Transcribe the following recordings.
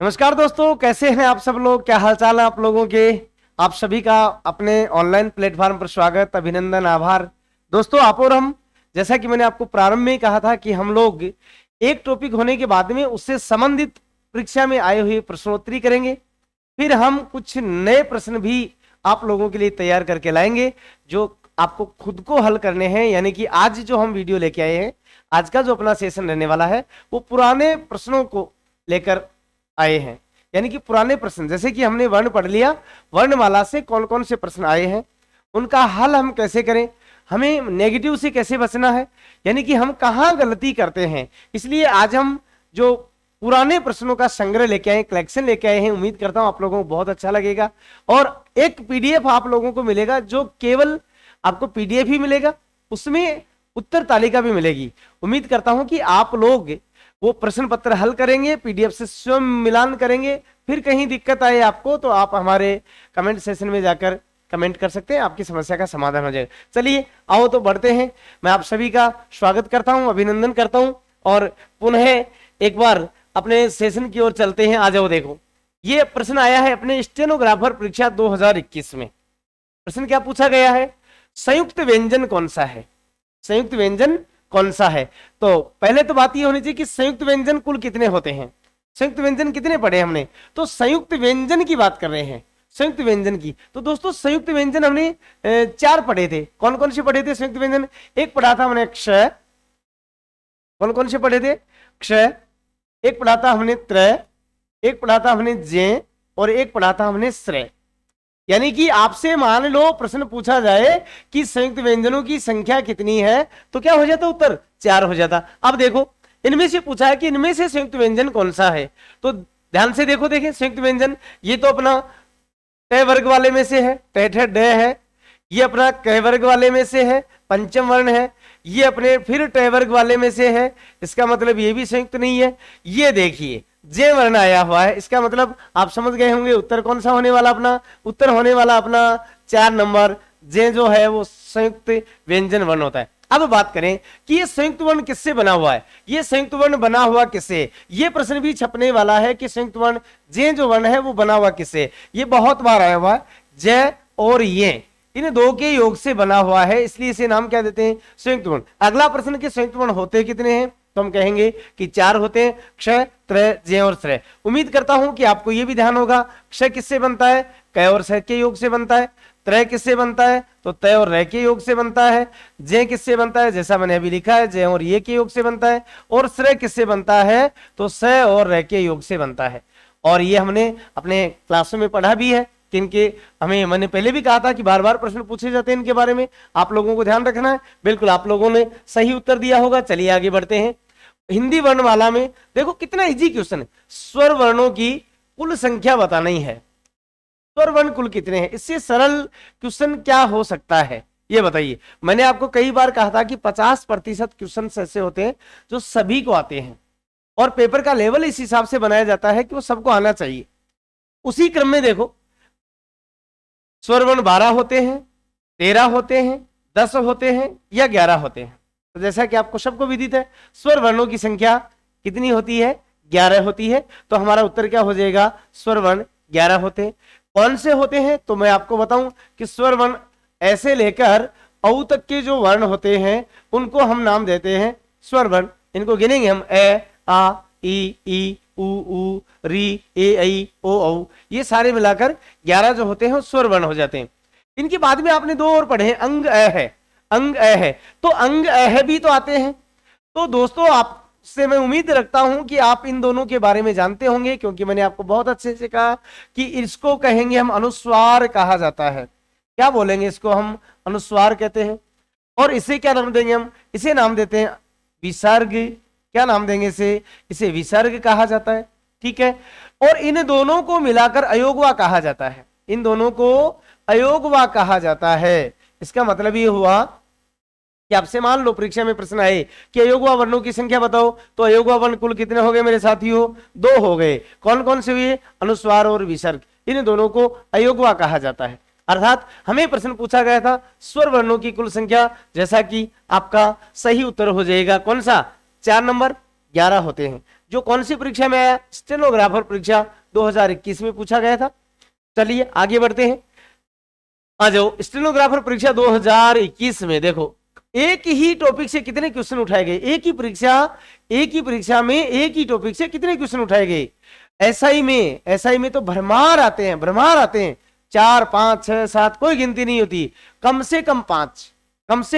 नमस्कार दोस्तों, कैसे हैं आप सब लोग। क्या हालचाल है आप लोगों के। आप सभी का अपने ऑनलाइन प्लेटफॉर्म पर स्वागत, अभिनंदन, आभार। दोस्तों, आप और हम, जैसा कि मैंने आपको प्रारंभ में ही कहा था कि हम लोग एक टॉपिक होने के बाद में उससे संबंधित परीक्षा में आए हुए प्रश्नोत्तरी करेंगे। फिर हम कुछ नए प्रश्न भी आप लोगों के लिए तैयार करके लाएंगे जो आपको खुद को हल करने हैं। यानी कि आज जो हम वीडियो लेके आए हैं, आज का जो अपना सेशन रहने वाला है, वो पुराने प्रश्नों को लेकर आए हैं। यानी कि पुराने प्रश्न, जैसे कि हमने वर्ण पढ़ लिया, वर्णमाला से कौन कौन से प्रश्न आए हैं, उनका हल हम कैसे करें, हमें नेगेटिव से कैसे बचना है, यानी कि हम कहाँ गलती करते हैं। इसलिए आज हम जो पुराने प्रश्नों का संग्रह लेके आए, कलेक्शन लेके आए हैं। उम्मीद करता हूं आप लोगों को बहुत अच्छा लगेगा। और एक पीडीएफ आप लोगों को मिलेगा, जो केवल आपको पीडीएफ ही मिलेगा, उसमें उत्तर तालिका भी मिलेगी। उम्मीद करता हूं कि आप लोग वो प्रश्न पत्र हल करेंगे, पीडीएफ से स्वयं मिलान करेंगे। फिर कहीं दिक्कत आए आपको तो आप हमारे कमेंट सेशन में जाकर कमेंट कर सकते हैं, आपकी समस्या का समाधान हो जाएगा। चलिए आओ तो बढ़ते हैं। मैं आप सभी का स्वागत करता हूं, अभिनंदन करता हूं और पुनः एक बार अपने सेशन की ओर चलते हैं। आ जाओ, देखो ये प्रश्न आया है अपने स्टेनोग्राफर परीक्षा 2021 में। प्रश्न क्या पूछा गया है, संयुक्त व्यंजन कौन सा है। संयुक्त व्यंजन कौन सा है। तो पहले तो बात ये होनी चाहिए कि संयुक्त व्यंजन कुल कितने होते हैं। संयुक्त व्यंजन कितने पढ़े हमने, तो संयुक्त व्यंजन की बात कर रहे हैं, संयुक्त व्यंजन की। तो दोस्तों संयुक्त व्यंजन हमने 4 पढ़े थे। कौन कौन से पढ़े थे संयुक्त व्यंजन। एक पढ़ा था हमने क्षय, कौन कौन से पढ़े थे, क्षय। एक पढ़ा था हमने त्रय, एक पढ़ा था हमने जय, और एक पढ़ा था हमने श्रेय। यानी कि आपसे मान लो प्रश्न पूछा जाए कि संयुक्त व्यंजनों की संख्या कितनी है, तो क्या हो जाता उत्तर 4 हो जाता। अब देखो इनमें से पूछा है कि इनमें से संयुक्त व्यंजन कौन सा है। तो ध्यान से देखो, देखें संयुक्त व्यंजन, ये तो अपना ट वर्ग वाले में से है, ट ड है। ये अपना क वर्ग वाले में से है, पंचम वर्ण है। ये अपने फिर ट वर्ग वाले में से है, इसका मतलब ये भी संयुक्त नहीं है। ये देखिए जे वर्ण आया हुआ है, इसका मतलब आप समझ गए होंगे उत्तर कौन सा होने वाला अपना। उत्तर होने वाला अपना 4 नंबर जे जो है वो संयुक्त व्यंजन वर्ण होता है। अब बात करें कि ये संयुक्त वर्ण किससे बना हुआ है, ये संयुक्त वर्ण बना हुआ किससे। ये प्रश्न भी छपने वाला है कि संयुक्त वर्ण जे जो वर्ण है वो बना हुआ किससे। ये बहुत बार आया हुआ है, जय और ये इन दो के योग से बना हुआ है, इसलिए इसे नाम क्या देते हैं, संयुक्त वर्ण। अगला प्रश्न के संयुक्त वर्ण होते कितने हैं, तो हम कहेंगे कि 4 होते हैं, क्षय, त्रय, जय और श्रेय। उम्मीद करता हूं कि आपको यह भी ध्यान होगा, क्षय किससे बनता है, क और स के योग से बनता है। त्रय किससे बनता है, तो तय और रय के योग से बनता है। जय किससे बनता है, जैसा मैंने अभी लिखा है, जय और ये के योग से बनता है। और श्रेय किससे बनता है, तो स और रय के योग से बनता है। और ये हमने अपने क्लासों में पढ़ा भी है कि इनके, हमें मैंने पहले भी कहा था कि बार बार प्रश्न पूछे जाते हैं इनके बारे में, आप लोगों को ध्यान रखना है। बिल्कुल आप लोगों ने सही उत्तर दिया होगा। चलिए आगे बढ़ते हैं। हिंदी वर्णमाला में देखो कितना इजी क्वेश्चन है, स्वर वर्णों की कुल संख्या बताना ही है। स्वर वर्ण कुल कितने हैं, इससे सरल क्वेश्चन क्या हो सकता है, ये बताइए। मैंने आपको कई बार कहा था कि 50% क्वेश्चन ऐसे होते हैं जो सभी को आते हैं, और पेपर का लेवल इस हिसाब से बनाया जाता है कि वो सबको आना चाहिए। उसी क्रम में देखो, स्वर वर्ण 12 होते हैं, 13 होते हैं, 10 होते हैं या 11 होते हैं। तो जैसा कि आपको सबको विदित है, स्वर वर्णों की संख्या कितनी होती है, 11 होती है। तो हमारा उत्तर क्या हो जाएगा, स्वर वर्ण 11 होते हैं। कौन से होते हैं, तो मैं आपको बताऊं कि स्वर वर्ण ऐसे लेकर औ तक के जो वर्ण होते हैं उनको हम नाम देते हैं स्वर वर्ण। इनको गिनेंगे हम, ए, आ, ई, उ, री, ए, ऐ, ओ, औ, ये सारे मिलाकर 11 जो होते हैं स्वर वर्ण हो जाते हैं। इनके बाद में आपने 2 और पढ़े हैं, अंग अ है, अंग अ है। तो अंग अ भी तो आते हैं। तो दोस्तों आपसे मैं उम्मीद रखता हूं कि आप इन दोनों के बारे में जानते होंगे, क्योंकि मैंने आपको बहुत अच्छे से कहा कि इसको कहेंगे हम अनुस्वार कहा जाता है। क्या बोलेंगे, इसको हम अनुस्वार कहते हैं। और इसे क्या नाम देंगे हम, इसे नाम देते हैं विसर्ग। क्या नाम देंगे इसे विसर्ग कहा जाता है, ठीक है। और इन दोनों को मिलाकर अयोगवा कहा जाता है, इन दोनों को अयोगवा कहा जाता है। इसका मतलब ये हुआ कि आपसे मान लो परीक्षा में प्रश्न आए कि अयोगवा वर्णों की संख्या बताओ, तो अयोगवा वर्ण कुल कितने हो गए मेरे साथियों, 2 हो गए। कौन कौन से हुए, अनुस्वार और विसर्ग, इन दोनों को अयोगवा कहा जाता है। अर्थात हमें प्रश्न पूछा गया था स्वर वर्णों की कुल संख्या, जैसा कि आपका सही उत्तर हो जाएगा कौन सा, 4 नंबर। 11 होते हैं। जो कौन सी परीक्षा में आया? स्टेनोग्राफर परीक्षा 2021 में पूछा गया था। चलिए आगे बढ़ते हैं, आ जाओ। स्टेनोग्राफर परीक्षा 2021 में देखो एक ही टॉपिक से कितने क्वेश्चन उठाए गए, एक ही परीक्षा में एक ही टॉपिक से कितने क्वेश्चन उठाए गए। एसआई में तो भरमार आते हैं 4 5 6 7 कोई गिनती नहीं होती, कम से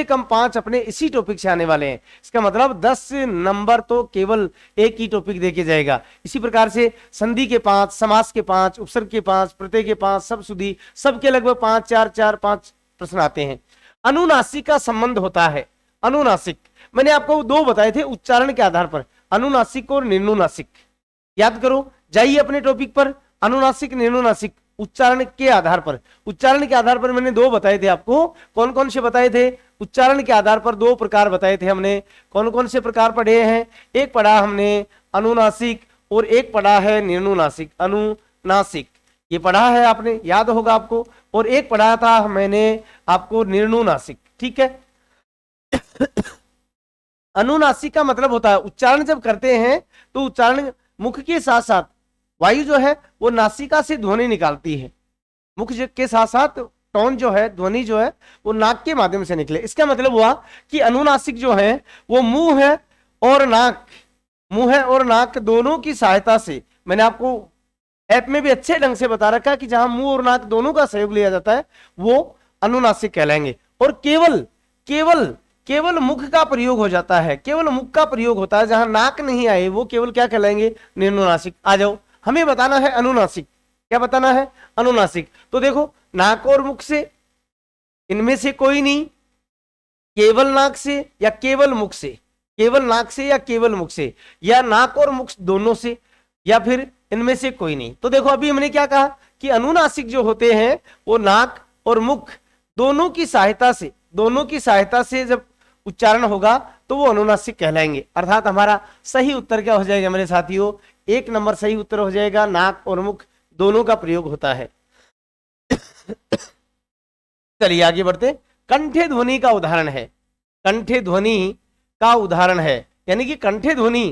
कम 5 अपने इसी टॉपिक से आने वाले हैं। इसका मतलब 10 नंबर तो केवल एक ही टॉपिक देके जाएगा। इसी प्रकार से संधि के 5, समास के 5, उपसर्ग के 5, प्रत्यय के 5, सब सुधी सबके लगभग 5 4 4 5 प्रश्न आते हैं। अनुनासिक का संबंध होता है। अनुनासिक मैंने आपको 2 बताए थे उच्चारण के आधार पर, अनुनासिक और निर्नुनासिक। याद करो, जाइए अपने टॉपिक पर, अनुनासिक निर्नुनासिक उच्चारण के आधार पर मैंने 2 बताए थे आपको। कौन कौन से बताए थे? उच्चारण के आधार पर 2 प्रकार बताए थे हमने। कौन कौन से प्रकार पढ़े हैं? एक पढ़ा हमने अनुनासिक और एक पढ़ा है निर्नुनासिक। अनुनासिक ये पढ़ा है आपने, याद होगा आपको, और एक पढ़ा था मैंने आपको निर्नुनासिक। ठीक है। अनुनासिक का मतलब होता है उच्चारण जब करते हैं तो उच्चारण मुख के साथ साथ वायु जो है वो नासिका से ध्वनि निकालती है, मुख के साथ साथ टोन जो है, ध्वनि जो है वो नाक के माध्यम से निकले। इसका मतलब हुआ कि अनुनासिक जो है वो मुंह है और नाक दोनों की सहायता से, मैंने आपको ऐप में भी अच्छे ढंग से बता रखा कि जहां मुंह और नाक दोनों का सहयोग लिया जाता है वो अनुनासिक कहलाएंगे। और केवल मुख का प्रयोग हो जाता है, केवल मुख का प्रयोग होता है, जहां नाक नहीं आए वो केवल क्या कहलाएंगे? निर्नुनासिक। आ जाओ, हमें बताना है अनुनासिक। क्या बताना है? अनुनासिक। तो देखो, नाक और मुख से, इनमें से कोई नहीं, केवल नाक से या केवल मुख से, केवल नाक से या केवल मुख से, या नाक और मुख दोनों से, या फिर इनमें से कोई नहीं। तो देखो अभी हमने क्या कहा कि अनुनासिक जो होते हैं वो नाक और मुख दोनों की सहायता से जब उच्चारण होगा तो वो अनुनासिक कहलाएंगे। अर्थात हमारा सही उत्तर क्या हो जाएगा मेरे साथियों? 1 नंबर सही उत्तर हो जाएगा। नाक और मुख दोनों का प्रयोग होता है। चलिए आगे बढ़ते। कंठे ध्वनि का उदाहरण है, कंठे ध्वनि का उदाहरण है, यानी कि कंठे ध्वनि,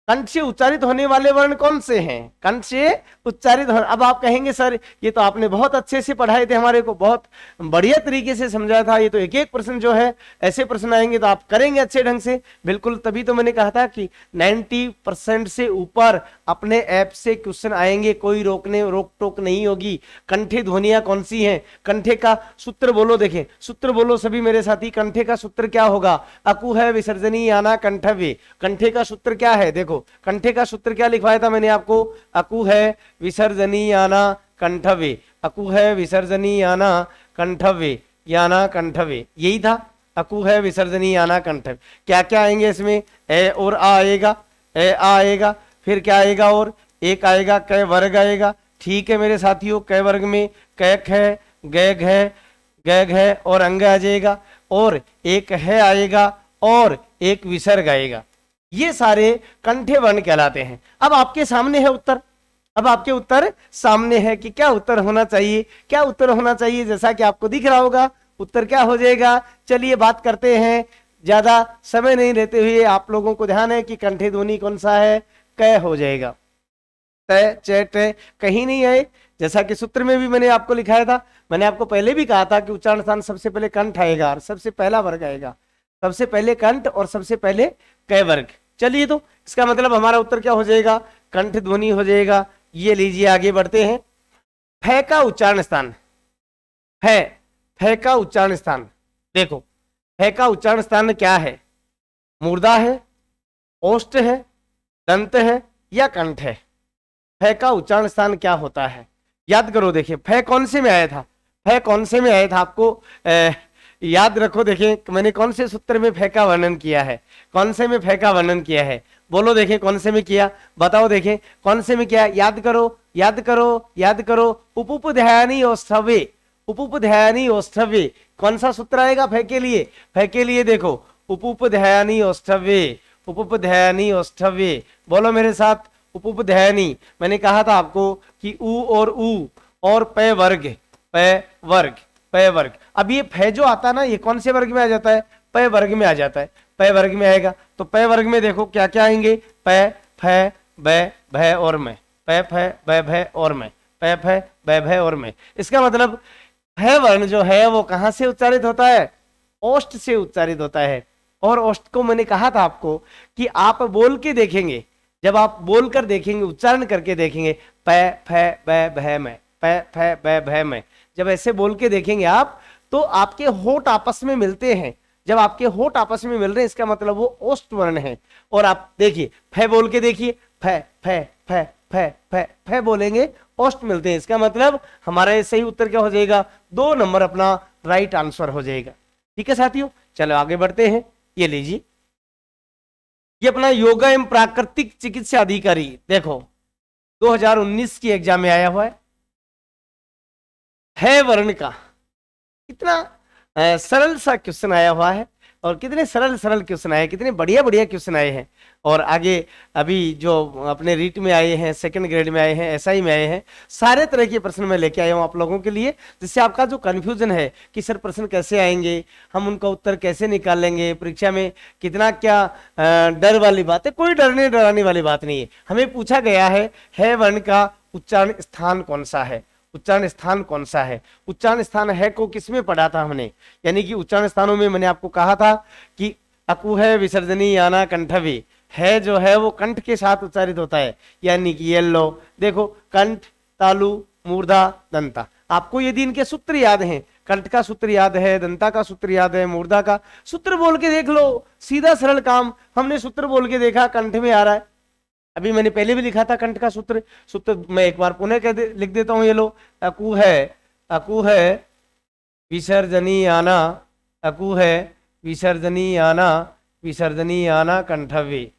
कंठ से उच्चारित होने वाले वर्ण कौन से हैं? कंठ से उच्चारित। अब आप कहेंगे सर ये तो आपने बहुत अच्छे से पढ़ाए थे, हमारे को बहुत बढ़िया तरीके से समझाया था, ये तो एक एक प्रश्न जो है ऐसे प्रश्न आएंगे तो आप करेंगे अच्छे ढंग से। बिल्कुल, तभी तो मैंने कहा था कि 90% से ऊपर अपने ऐप से क्वेश्चन आएंगे, कोई रोक टोक नहीं होगी। कंठे ध्वनियां कौन सी हैं? कंठे का सूत्र बोलो, देखें सूत्र बोलो सभी मेरे साथी। कंठे का सूत्र क्या होगा? अकु है विसर्जनी याना कंठव्य। कंठे का सूत्र क्या है? देखो कंठे का सूत्र क्या लिखवाया था मैंने आपको? अकु है विसर्जनी याना कंठव्य, अकु है विसर्जनी याना कंठव्य, याना कंठव्य, यही था। अकु है विसर्जनी याना कंठव्य। क्या क्या आएंगे इसमें? ए और आ आएगा, ए आ आएगा, फिर क्या आएगा? और एक आएगा, क वर्ग आएगा। ठीक है मेरे साथियों, क वर्ग में कैक है, गैग है और अंग आ जाएगा, और एक है आएगा और एक विसर्ग आएगा। ये सारे कंठे वर्ण कहलाते हैं। अब आपके सामने है उत्तर, अब आपके उत्तर सामने है कि क्या उत्तर होना चाहिए, क्या उत्तर होना चाहिए। जैसा कि आपको दिख रहा होगा उत्तर क्या हो जाएगा। चलिए बात करते हैं, ज्यादा समय नहीं लेते हुए। आप लोगों को ध्यान है कि कंठे ध्वनि कौन सा है? क हो जाएगा। तय च ट कहीं नहीं है, जैसा कि सूत्र में भी मैंने आपको लिखाया था। मैंने आपको पहले भी कहा था कि उच्चारण स्थान सबसे पहले कंठ आएगा और सबसे पहला वर्ग आएगा, सबसे पहले कंठ और सबसे पहले क वर्ग। चलिए, तो इसका मतलब हमारा उत्तर क्या हो जाएगा? कंठ ध्वनि हो जाएगा। ये लीजिए आगे बढ़ते हैं। फै का उच्चारण स्थान, फै का उच्चारण स्थान देखो, फै का उच्चारण स्थान क्या है? मूर्धा है, ओष्ठ है, दंत है या कंठ है? फै का उच्चारण स्थान क्या होता है? याद करो, देखिए फै कौन से में आया था? फै कौन से में आया था आपको याद रखो। देखें मैंने कौन से सूत्र में फै का वर्णन किया है, कौन से में फै का वर्णन किया है? बोलो, देखें कौन से में किया, बताओ देखें कौन से में किया। याद करो, याद करो, याद करो। उपध्यानी औष्ठव्य, उपध्यानी औष्ठव्य कौन सा सूत्र आएगा फै के लिए? फै के लिए देखो उपध्यानी औष्ठव्य, उपध्यानी औष्ठव्य। बोलो मेरे साथ, उपध्यानी। मैंने कहा था आपको कि उ और पै वर्ग, पै वर्ग, पै वर्ग। अब ये फै जो आता है ना, ये कौन से वर्ग में आ जाता है? पै वर्ग में आ जाता है, पै वर्ग में आएगा। तो प वर्ग में देखो क्या क्या आएंगे, प, फ, ब, भ और मैं, प, फ, ब, भ और मैं, प, फ, ब, भ और मैं। इसका मतलब फ वर्ण जो है वो कहां से उच्चारित होता है, ओष्ठ से उच्चारित होता है। और ओष्ठ को मैंने कहा था आपको कि आप बोल के देखेंगे, जब आप बोलकर देखेंगे, उच्चारण करके देखेंगे, प, फ, ब, भ में, प, फ, ब, भ में, जब ऐसे बोल के देखेंगे आप तो आपके होठ आपस में मिलते हैं। जब आपके होठ आपस में मिल रहे हैं इसका मतलब वो ओष्ठ वर्ण है। और आप देखिए फ बोल के देखिए, फ, फ, फ, फ, फ, फ बोलेंगे, ओष्ठ मिलते हैं। इसका मतलब हमारा ये सही उत्तर क्या हो जाएगा, 2 नंबर अपना राइट आंसर हो जाएगा। ठीक है साथियों, चलो आगे बढ़ते हैं। ये लीजिए, ये अपना योगा एवं प्राकृतिक चिकित्सा अधिकारी, देखो 2019 की एग्जाम में आया हुआ है वर्ण का। कितना सरल सा क्वेश्चन आया हुआ है, और कितने सरल सरल क्वेश्चन आए, कितने बढ़िया बढ़िया क्वेश्चन आए हैं। और आगे अभी जो अपने रीट में आए हैं, सेकंड ग्रेड में आए हैं, एसआई में आए हैं, सारे तरह के प्रश्न मैं लेके आया हूं आप लोगों के लिए, जिससे आपका जो कंफ्यूजन है कि सर प्रश्न कैसे आएंगे, हम उनका उत्तर कैसे निकालेंगे, परीक्षा में कितना क्या डर वाली बात है, कोई डरने डराने वाली बात नहीं है। हमें पूछा गया है वर्ण का उच्चारण स्थान कौन सा है, उच्चारण स्थान कौन सा है। उच्चारण स्थान है को किसमें पढ़ा था हमने, यानी कि उच्चारण स्थानों में मैंने आपको कहा था कि अकु है विसर्जनी याना कंठवी, है जो है वो कंठ के साथ उच्चारित होता है, यानी कि ये लो देखो कंठ, तालु, मूर्धा, दंता। आपको यदि इनके सूत्र याद हैं, कंठ का सूत्र याद है, दंता का सूत्र याद है, मूर्धा का सूत्र बोल के देख लो, सीधा सरल काम। हमने सूत्र बोल के देखा, कंठ में आ रहा है। अभी मैंने पहले भी लिखा था कंठ का सूत्र, सूत्र मैं एक बार पुनः लिख देता हूं। ये लो, अकु है विसर्जनी आना, अकु है विसर्जनी आना, विसर्जनी आना कंठव्य।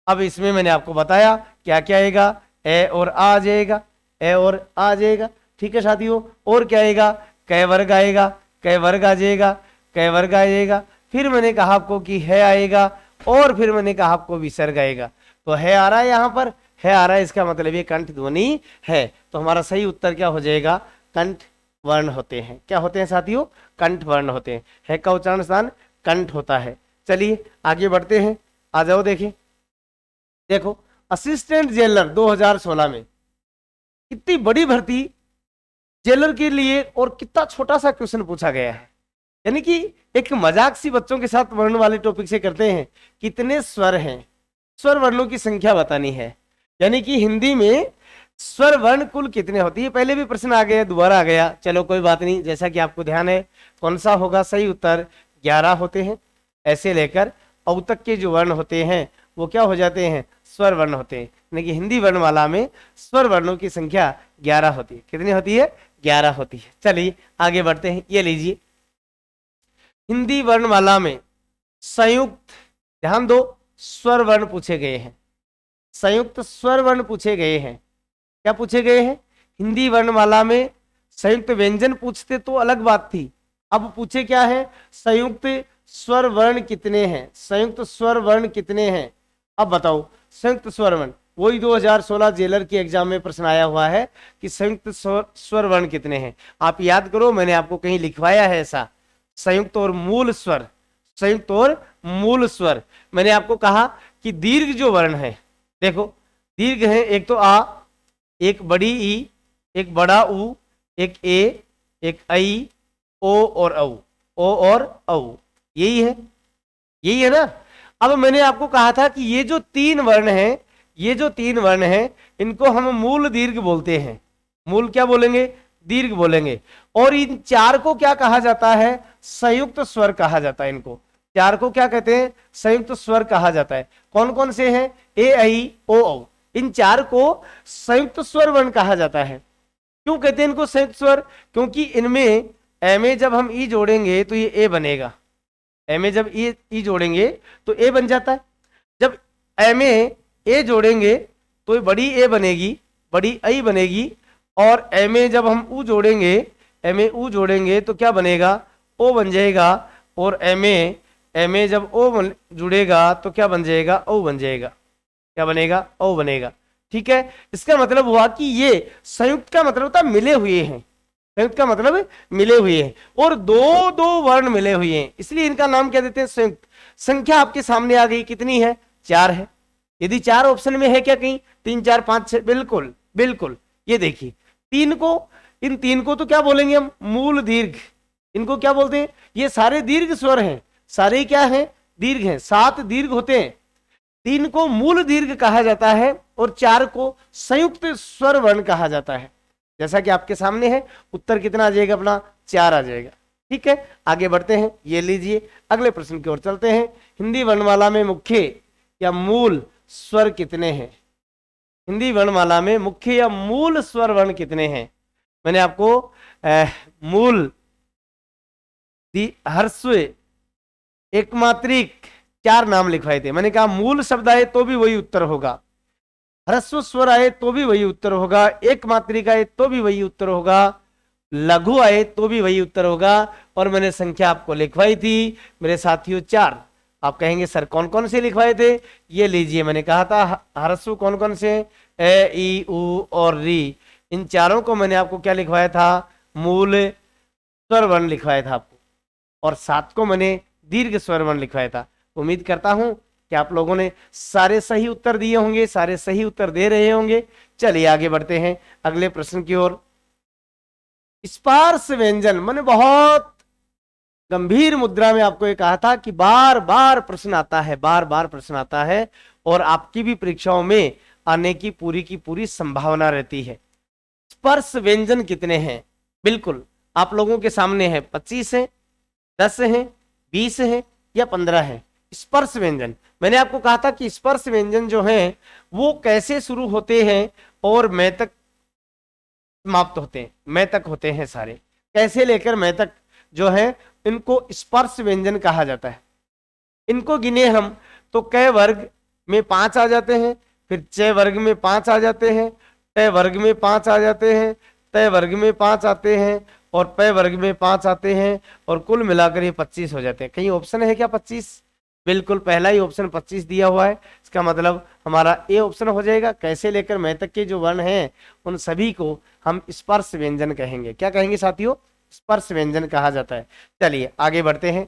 अब इसमें मैंने आपको बताया क्या क्या आएगा, ए और आ जाएगा, ए और आ जाएगा। ठीक है साथियों, और क्या आएगा, कै वर्ग आएगा, कै वर्ग आ जाएगा, कै वर्ग आ जाएगा। फिर मैंने कहा आपको कि है आएगा, और फिर मैंने कहा आपको विसर्ग आएगा। तो है आ रहा है, यहाँ पर है आ रहा है, इसका मतलब ये कंठ ध्वनि है। तो हमारा सही उत्तर क्या हो जाएगा, कंठ वर्ण होते हैं। क्या होते हैं साथियों, कंठ वर्ण होते हैं। है का उच्चारण स्थान कंठ होता है। चलिए आगे बढ़ते हैं, आ जाओ। देखिए देखो, असिस्टेंट जेलर 2016 में कितनी बड़ी भर्ती जेलर के लिए, और कितना छोटा सा क्वेश्चन पूछा गया है। यानी कि एक मजाक सी बच्चों के साथ वर्ण वाले टॉपिक से करते हैं, कितने स्वर हैं, स्वर वर्णों की संख्या बतानी है। यानी कि हिंदी में स्वर वर्ण कुल कितने होती है। पहले भी प्रश्न आ गया, दोबारा आ गया, चलो कोई बात नहीं। जैसा कि आपको ध्यान है, कौन सा होगा सही उत्तर, 11 होते हैं। ऐसे लेकर औ तक के जो वर्ण होते हैं वो क्या हो जाते हैं, स्वर वर्ण होते हैं। यानी कि हिंदी वर्णमाला में स्वर वर्णों की संख्या 11 होती है। कितनी होती है, 11 होती है। चलिए आगे बढ़ते हैं। ये लीजिए, हिंदी वर्णमाला में संयुक्त, ध्यान दो, स्वर वर्ण पूछे गए हैं। संयुक्त स्वर वर्ण पूछे गए हैं। क्या पूछे गए हैं, हिंदी वर्णमाला में संयुक्त व्यंजन पूछते तो अलग बात थी, अब पूछे क्या है, संयुक्त स्वर वर्ण कितने हैं, संयुक्त स्वर वर्ण कितने हैं। अब बताओ संयुक्त स्वर वर्ण, वही 2016 जेलर की एग्जाम में प्रश्न आया हुआ है कि संयुक्त स्वर वर्ण कितने हैं। आप याद करो, मैंने आपको कहीं लिखवाया है ऐसा, संयुक्त और मूल स्वर, संयुक्त और मूल स्वर। मैंने आपको कहा कि दीर्घ जो वर्ण है, देखो दीर्घ है, एक तो आ, एक बड़ी ई, एक बड़ा ऊ, एक ए, एक आई, ओ और औ, ओ और औ, यही है ना। अब मैंने आपको कहा था कि ये जो 3 वर्ण हैं, ये जो 3 वर्ण हैं, इनको हम मूल दीर्घ बोलते हैं। मूल क्या बोलेंगे, दीर्घ बोलेंगे। और इन 4 को क्या कहा जाता है, संयुक्त स्वर कहा जाता है। इनको 4 को क्या कहते हैं, संयुक्त स्वर कहा जाता है। कौन कौन से हैं, ए आई ओ औ, इन 4 को संयुक्त स्वर वर्ण कहा जाता है। क्यों कहते हैं इनको संयुक्त स्वर, क्योंकि इनमें ए में जब हम ई जोड़ेंगे तो ये ए बनेगा, ए में जब ई जोड़ेंगे तो ए बन जाता है। जब ए में ए जोड़ेंगे तो ये बड़ी ए बनेगी, बड़ी आई बनेगी। और ए में जब हम ऊ जोड़ेंगे, ए में ऊ जोड़ेंगे तो क्या बनेगा, ओ बन जाएगा। और ए में जब ओ जुड़ेगा तो क्या बन जाएगा, ओ बन जाएगा। क्या बनेगा, ओ बनेगा। ठीक है, इसका मतलब हुआ कि ये संयुक्त का मतलब होता है मिले हुए हैं। संयुक्त का मतलब है मिले हुए हैं, और दो दो वर्ण मिले हुए हैं, इसलिए इनका नाम क्या देते हैं, संयुक्त। संख्या आपके सामने आ गई, कितनी है, 4 है। यदि 4 ऑप्शन में है क्या कहीं, 3 4 5 6, बिल्कुल बिल्कुल। ये देखिए तीन को, इन तीन को तो क्या बोलेंगे हम, मूल दीर्घ। इनको क्या बोलते हैं, ये सारे दीर्घ स्वर हैं, सारे क्या हैं, दीर्घ हैं, 7 दीर्घ होते हैं। 3 को मूल दीर्घ कहा जाता है और 4 को संयुक्त स्वर वर्ण कहा जाता है। जैसा कि आपके सामने है, उत्तर कितना आ जाएगा अपना, 4 आ जाएगा। ठीक है, आगे बढ़ते हैं, ये लीजिए अगले प्रश्न की ओर चलते हैं। हिंदी वर्णमाला में मुख्य या मूल स्वर कितने हैं, हिंदी वर्णमाला में मुख्य या मूल स्वर वर्ण कितने हैं। मैंने आपको मूल, ह्रस्व, एकमात्रिक 4 नाम लिखवाए थे। मैंने कहा मूल शब्द आए तो भी वही उत्तर होगा, ह्रस्व स्वर आए तो भी वही उत्तर होगा, एक मात्रिक आए तो भी वही उत्तर होगा, लघु आए तो भी वही उत्तर होगा। और मैंने संख्या आपको लिखवाई थी मेरे साथियों 4। आप कहेंगे सर कौन कौन से लिखवाए थे, ये लीजिए मैंने कहा था ह्रस्व कौन कौन से, ए ई उ और री, इन चारों को मैंने आपको क्या लिखवाया था, मूल स्वर वर्ण लिखवाया था आपको, और 7 को मैंने दीर्घ स्वर वर्ण लिखवाया था। उम्मीद करता हूं कि आप लोगों ने सारे सही उत्तर दिए होंगे, सारे सही उत्तर दे रहे होंगे। चलिए आगे बढ़ते हैं अगले प्रश्न की ओर। स्पर्श व्यंजन, मैंने बहुत गंभीर मुद्रा में आपको ये कहा था कि बार बार प्रश्न आता है, बार बार प्रश्न आता है, और आपकी भी परीक्षाओं में आने की पूरी संभावना रहती है। स्पर्श व्यंजन कितने हैं, बिल्कुल आप लोगों के सामने है, 25 है, 10 है, 20 है या 15 है। स्पर्श व्यंजन मैंने आपको कहा था कि स्पर्श व्यंजन जो हैं वो कैसे शुरू होते हैं और मैं तक समाप्त होते हैं, मैं तक होते हैं सारे, कैसे लेकर मैं तक जो है इनको स्पर्श व्यंजन कहा जाता है। इनको गिने हम तो क वर्ग में 5 आ जाते हैं, फिर च वर्ग में 5 आ जाते हैं, ट वर्ग में 5 आ जाते हैं, त वर्ग में 5 आते हैं, और प वर्ग में 5 आते हैं, और कुल मिलाकर ये 25 हो जाते हैं। कहीं ऑप्शन है क्या 25, बिल्कुल पहला ही ऑप्शन 25 दिया हुआ है, इसका मतलब हमारा ए ऑप्शन हो जाएगा। कैसे लेकर मैं तक के जो वर्ण हैं उन सभी को हम स्पर्श व्यंजन कहेंगे। क्या कहेंगे साथियों, स्पर्श व्यंजन कहा जाता है। चलिए आगे बढ़ते हैं,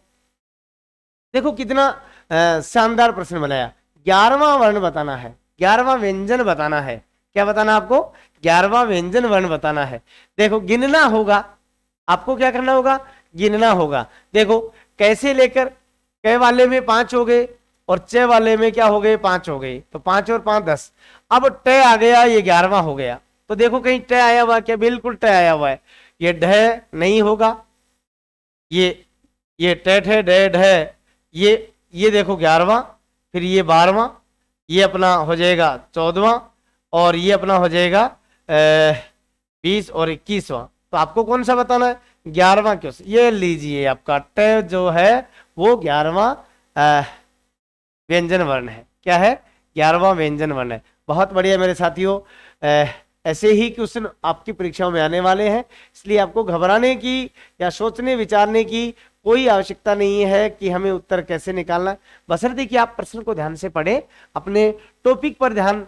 देखो कितना शानदार प्रश्न बनाया। 11वां वर्ण बताना है, 11वां व्यंजन बताना है। क्या बताना आपको, 11वां व्यंजन वर्ण बताना है। देखो गिनना होगा, आपको क्या करना होगा, गिनना होगा। देखो कैसे लेकर, क वाले में 5 हो गए और च वाले में क्या हो गए, 5 हो गए, तो 5 और 5 10। अब ट आ गया, ये 11वां हो गया। तो देखो कहीं ट आया हुआ क्या, बिल्कुल ट आया हुआ है। ये ढ नहीं होगा, ये टेट है, ढ ढ, ये देखो 11वां, फिर ये 12वां, ये अपना हो जाएगा 14वां, और ये अपना हो जाएगा 20 और 21वां। तो आपको कौन सा बताना है, 11वां क्यों, ये लीजिए आपका ट जो है वो 11वां व्यंजन वर्ण है। क्या है, 11वां व्यंजन वर्ण है। बहुत बढ़िया मेरे साथियों, ऐसे ही क्वेश्चन आपकी परीक्षाओं में आने वाले हैं, इसलिए आपको घबराने की या सोचने विचारने की कोई आवश्यकता नहीं है कि हमें उत्तर कैसे निकालना। बशर्ते कि आप प्रश्न को ध्यान से पढ़ें, अपने टॉपिक पर ध्यान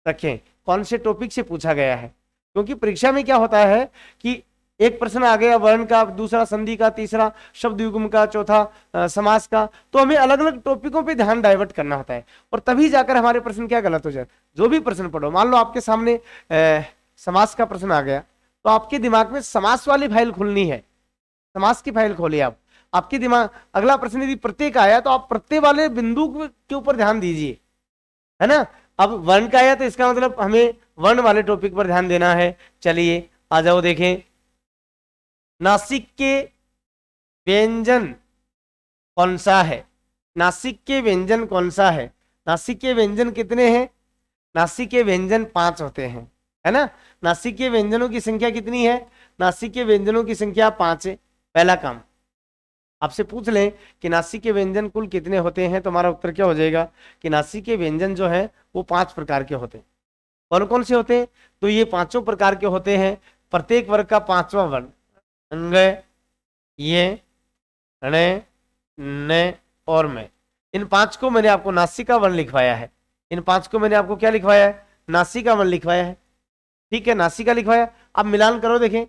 रखें, कौन से टॉपिक से पूछा गया है। क्योंकि परीक्षा में क्या होता है कि एक प्रश्न आ गया वर्ण का, दूसरा संधि का, तीसरा शब्द युग्म का, चौथा समास का, तो हमें अलग अलग टॉपिकों पे ध्यान डाइवर्ट करना होता है, और तभी जाकर हमारे प्रश्न क्या गलत हो जाए। जो भी प्रश्न पढ़ो, मान लो आपके सामने समास का प्रश्न आ गया, तो आपके दिमाग में समास वाली फाइल खुलनी है, समास की फाइल खोलिए आप, आपके दिमाग, अगला प्रश्न यदि प्रत्यय का आया तो आप प्रत्यय वाले बिंदु के ऊपर ध्यान दीजिए, है ना। अब वर्ण का आया तो इसका मतलब हमें वर्ण वाले टॉपिक पर ध्यान देना है। चलिए आ जाओ, देखें नासिक के व्यंजन कौन सा है, नासिक के व्यंजन कौन सा है। नासिक के व्यंजन कितने हैं, नासिक के व्यंजन 5 होते हैं, है ना। नासिक के व्यंजनों की संख्या कितनी है, नासिक के व्यंजनों की संख्या 5 है। पहला काम आपसे पूछ लें कि नासिक के व्यंजन कुल कितने होते हैं, तो हमारा उत्तर क्या हो जाएगा कि नासिक के व्यंजन जो है वो 5 प्रकार के होते हैं। कौन कौन से होते हैं, तो ये 5 प्रकार के होते हैं। प्रत्येक वर्ग का 5वां वर्ण, अंग, ये, ण, न और मैं, इन 5 को मैंने आपको नासिका वर्ण लिखवाया है। इन 5 को मैंने आपको क्या लिखवाया है, नासिका वर्ण लिखवाया है। ठीक है, नासिका लिखवाया। अब मिलान करो, देखें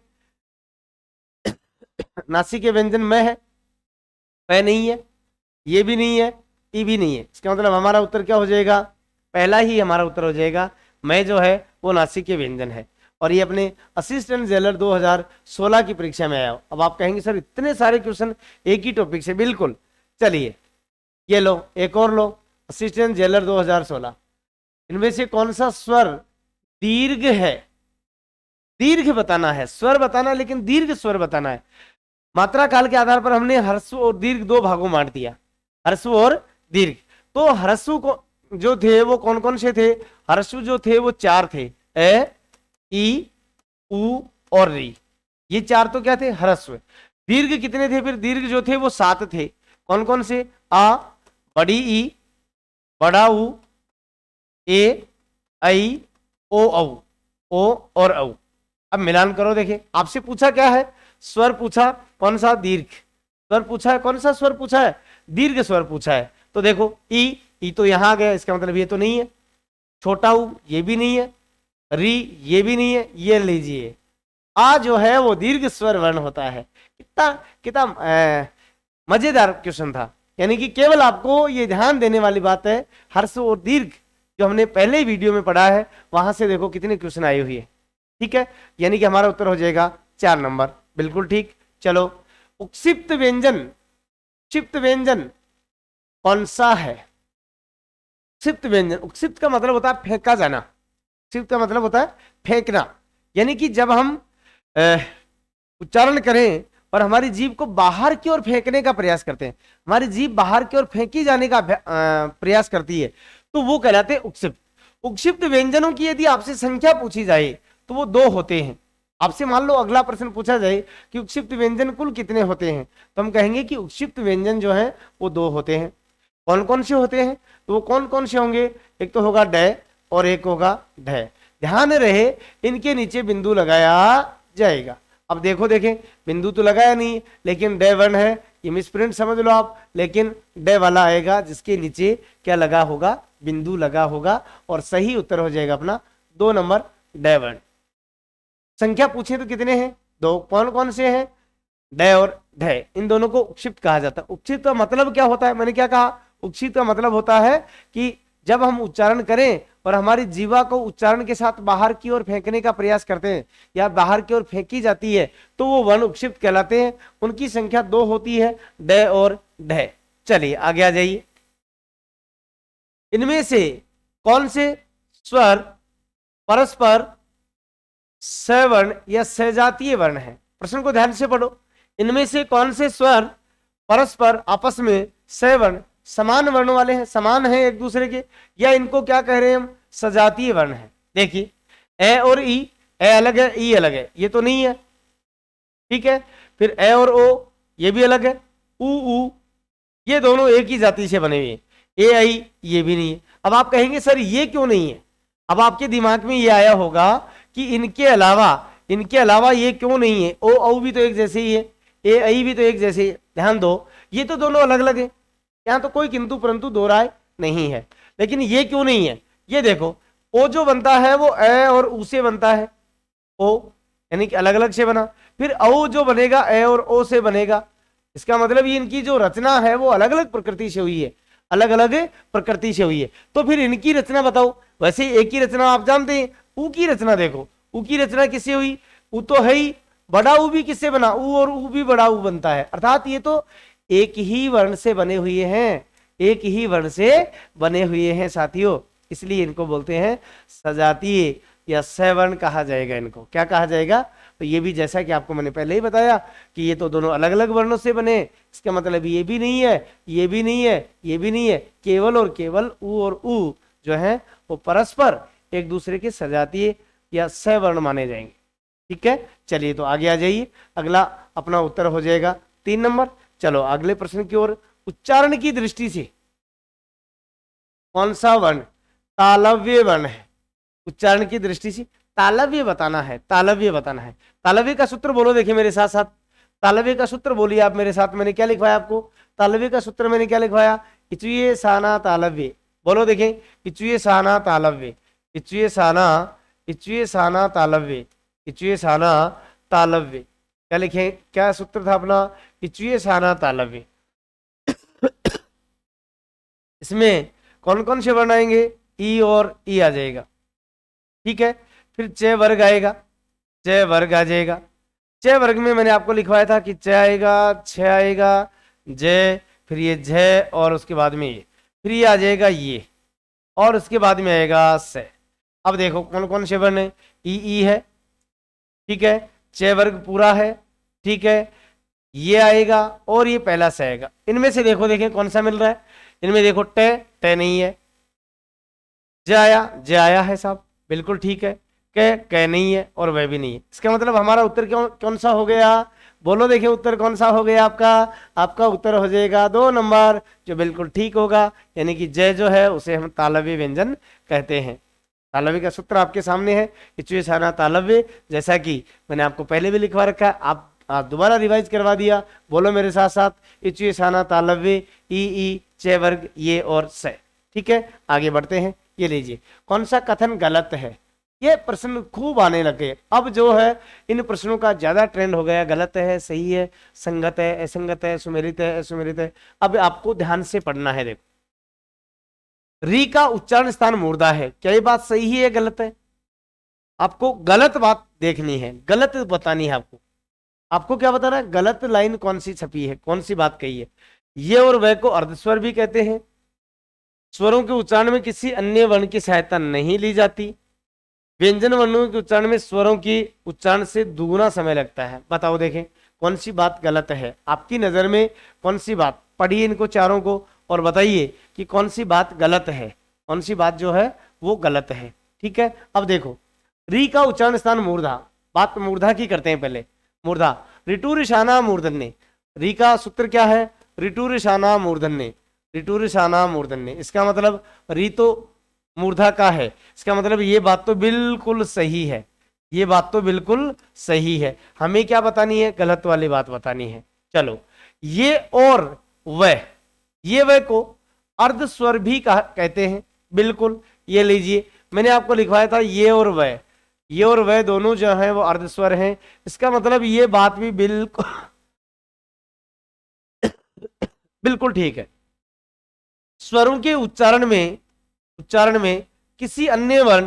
नासिक व्यंजन में है, प नहीं है, ये भी नहीं है, ई भी नहीं है। इसका मतलब हमारा उत्तर क्या हो जाएगा, पहला ही हमारा उत्तर हो जाएगा। मैं जो है वो नासिक व्यंजन है। और ये अपने असिस्टेंट जेलर 2016 की परीक्षा में आया। अब आप कहेंगे सर इतने सारे क्वेश्चन एक ही टॉपिक से, बिल्कुल। चलिए ये लो, एक और लो, असिस्टेंट जेलर 2016। इनमें से कौन सा स्वर दीर्घ है, दीर्घ बताना है, स्वर बताना है, लेकिन दीर्घ स्वर बताना है। मात्रा काल के आधार पर हमने ह्रस्व और दीर्घ दो भागों में बांट दिया, ह्रस्व और दीर्घ। तो ह्रस्व को जो थे वो कौन कौन से थे, ह्रस्व जो थे वो 4 थे, ए, ई, उ और री। ये 4 तो क्या थे, ह्रस्व। दीर्घ कितने थे फिर, दीर्घ जो थे वो 7 थे। कौन कौन से, आ, बड़ी ई, बड़ा ऊ, ए, आई, ओ, औ, ओ और औ। अब मिलान करो, देखें आपसे पूछा क्या है, स्वर पूछा कौन सा, दीर्घ स्वर पूछा है, कौन सा स्वर पूछा है, दीर्घ स्वर पूछा है। तो देखो ई तो यहां आ गया, इसका मतलब ये तो नहीं है। छोटा ऊ ये भी नहीं है, री ये भी नहीं है, ये लीजिए आ जो है वो दीर्घ स्वर वर्ण होता है। कितना कितना मजेदार क्वेश्चन था। यानी कि केवल आपको ये ध्यान देने वाली बात है, ह्रस्व और दीर्घ जो हमने पहले ही वीडियो में पढ़ा है, वहां से देखो कितने क्वेश्चन आए हुए हैं। ठीक है, यानी कि हमारा उत्तर हो जाएगा 4 नंबर, बिल्कुल ठीक। चलो, उक्षिप्त व्यंजन, क्षिप्त व्यंजन कौन सा है, क्षिप्त व्यंजन। उक्षिप्त का मतलब होता है फेंका जाना, क्षिप्त का मतलब होता है फेंकना। यानी कि जब हम उच्चारण करें और हमारी जीभ को बाहर की ओर फेंकने का प्रयास करते हैं, हमारी जीभ बाहर की ओर फेंकी जाने का प्रयास करती है, तो वो कहलाते हैं उक्षिप्त। उक्षिप्त व्यंजनों की यदि आपसे संख्या पूछी जाए तो वो 2 होते हैं। आपसे मान लो अगला प्रश्न पूछा जाए कि उक्षिप्त व्यंजन कुल कितने होते हैं, तो हम कहेंगे कि उक्षिप्त व्यंजन जो है वो 2 होते हैं। कौन कौन से होते हैं, तो वो कौन कौन से होंगे, एक तो होगा ड और एक होगा ढ। ध्यान रहे इनके नीचे बिंदु लगाया जाएगा। अब देखो, देखें बिंदु तो लगाया नहीं, लेकिन ड वर्ण है, ये मिसप्रिंट समझ लो आप, लेकिन ड वाला आएगा जिसके नीचे क्या लगा होगा, बिंदु लगा होगा, और सही उत्तर हो जाएगा अपना 2 नंबर ड वर्ण। संख्या पूछे तो कितने हैं, 2। कौन कौन से हैं, ड और ढ। इन दोनों को उक्षिप्त कहा जाता है। उक्षिप्त का मतलब क्या होता है, मैंने क्या कहा, उक्षिप्त का मतलब होता है कि जब हम उच्चारण करें और हमारी जीवा को उच्चारण के साथ बाहर की ओर फेंकने का प्रयास करते हैं या बाहर की ओर फेंकी जाती है, तो वो वर्ण उक्षिप्त कहलाते हैं। उनकी संख्या 2 होती है, ड और ढ। चलिए आगे आ जाइए। इनमें से कौन से स्वर परस्पर सवर्ण या सजातीय वर्ण है, प्रश्न को ध्यान से पढ़ो। इनमें से कौन से स्वर परस्पर आपस में सवर्ण समान वर्ण वाले हैं, समान हैं एक दूसरे के, या इनको क्या कह रहे हैं हम, सजातीय वर्ण है। देखिए ए और ई, ए अलग है, ई अलग है, ये तो नहीं है, ठीक है। फिर ए और ओ, ये भी अलग है। उ, ये दोनों एक ही जाति से बने हुए हैं। ए आई, ये भी नहीं है। अब आप कहेंगे सर ये क्यों नहीं है, अब आपके दिमाग में ये आया होगा कि इनके अलावा ये क्यों नहीं है। ओ औ भी तो एक जैसे ही है, ए आई भी तो एक जैसे ही है। ध्यान दो, ये तो दोनों अलग अलग है, यहाँ तो कोई किंतु परंतु दो राय नहीं है। लेकिन ये क्यों नहीं है, ये देखो, ओ जो बनता है वो ए और ऊ से बनता है, ओ यानी कि अलग अलग से बना। फिर औ जो बनेगा ए और ओ से बनेगा। इसका मतलब ये इनकी जो रचना है वो अलग अलग प्रकृति से हुई है, अलग अलग प्रकृति से हुई है। तो फिर इनकी रचना बताओ। वैसे एक ही रचना आप जानते हैं, ऊ की रचना देखो, ऊ की रचना किससे हुई, ऊ तो है ही, बड़ा ऊ भी किससे बना, ऊ और ऊ भी बड़ा ऊ बनता है। अर्थात ये तो एक ही वर्ण से बने हुए हैं, एक ही वर्ण से बने हुए हैं साथियों, इसलिए इनको बोलते हैं सजातीय या सवर्ण कहा जाएगा। इनको क्या कहा जाएगा, तो ये भी जैसा कि आपको मैंने पहले ही बताया कि ये तो दोनों अलग अलग वर्णों से बने। इसका मतलब ये भी नहीं है, ये भी नहीं है, ये भी नहीं है, केवल और केवल ऊ और ऊ जो है वो परस्पर एक दूसरे के सजातीय या सवर्ण माने जाएंगे। ठीक है, चलिए तो आगे आ जाइए। अगला अपना उत्तर हो जाएगा 3 नंबर। चलो अगले प्रश्न की ओर। उच्चारण की दृष्टि से कौन सा वर्ण तालव्य वर्ण है, उच्चारण की दृष्टि से तालव्य बताना है, तालव्य बताना है। तालव्य का सूत्र बोलो, देखिए मेरे साथ साथ तालव्य का सूत्र बोलिए आप मेरे साथ। मैंने क्या लिखवाया आपको, तालव्य का सूत्र मैंने क्या लिखवाया, इचुये साना तालव्य। बोलो देखें, इचुये साना तालव्य, इचुये साना, इचुये साना तालव्य, इचुये साना तालव्य। क्या लिखें, क्या सूत्र था अपना, इचुए साना तालव्य। इसमें कौन कौन से वर्ण आएंगे, ई और ई आ जाएगा, ठीक है। फिर च वर्ग आएगा, च वर्ग आ जाएगा। च वर्ग में मैंने आपको लिखवाया था कि च आएगा, छ आएगा, ज, फिर ये झ और उसके बाद में ये, फिर ये आ जाएगा ये, और उसके बाद में आएगा स। अब देखो कौन कौन से वर्ण है, ई है, ठीक है, च वर्ग पूरा है, ठीक है, ये आएगा और ये पहला स आएगा। इनमें से देखो, देखें कौन सा मिल रहा है, इनमें देखो ट नहीं है, ज आया है साहब, बिल्कुल ठीक है, क नहीं है और वह भी नहीं है। इसका मतलब हमारा उत्तर कौन सा हो गया, बोलो देखें उत्तर कौन सा हो गया आपका, आपका उत्तर हो जाएगा 2 नंबर, जो बिल्कुल ठीक होगा। यानी कि जय जो है उसे हम तालव्य व्यंजन कहते हैं। तालव्य का सूत्र आपके सामने है, इचुए साना तालव्य, जैसा कि मैंने आपको पहले भी लिखवा रखा है, आप दोबारा रिवाइज करवा दिया। बोलो मेरे साथ साथ, इचुए साना तालव्य, ई च वर्ग ये और स, ठीक है। आगे बढ़ते हैं, ये लीजिए, कौन सा कथन गलत है, ये प्रश्न खूब आने लगे। अब जो है इन प्रश्नों का ज्यादा ट्रेंड हो गया, गलत है, सही है, संगत है, असंगत है, सुमेलित है, असुमेलित है। अब आपको ध्यान से पढ़ना है। देखो, री का उच्चारण स्थान मूर्धा है, क्या ये बात सही है या गलत है, आपको गलत बात देखनी है, गलत बतानी है आपको। आपको क्या बताना है, गलत लाइन कौन सी छपी है, कौन सी बात कही है। ये और वह को अर्धस्वर भी कहते हैं। स्वरों के उच्चारण में किसी अन्य वर्ण की सहायता नहीं ली जाती। व्यंजन वर्णों के उच्चारण में स्वरों की उच्चारण से दुगुना समय लगता है। बताओ देखें कौन सी बात गलत है, आपकी नजर में कौन सी बात, पढ़िए इनको चारों को और बताइए कि कौन सी बात गलत है, कौन सी बात जो है वो गलत है, ठीक है। अब देखो, री का उच्चारण स्थान मूर्धा, बात मूर्धा की करते हैं पहले। मूर्धा, ऋतु ऋषाना मूर्धन्य, री का सूत्र क्या है, ऋतु ऋषाना मूर्धन्य, ऋतु ऋषाना मूर्धन्य। इसका मतलब री तो मूर्धा का है, इसका मतलब ये बात तो बिल्कुल सही है, ये बात तो बिल्कुल सही है। हमें क्या बतानी है, गलत वाली बात बतानी है। चलो, ये और वह, ये वह को अर्ध स्वर भी कहते हैं, बिल्कुल। ये लीजिए, मैंने आपको लिखवाया था ये और वह, ये और वह दोनों जो है वो अर्ध स्वर हैं। इसका मतलब ये बात भी बिल्कुल बिल्कुल ठीक है। स्वरों के उच्चारण में किसी अन्य वर्ण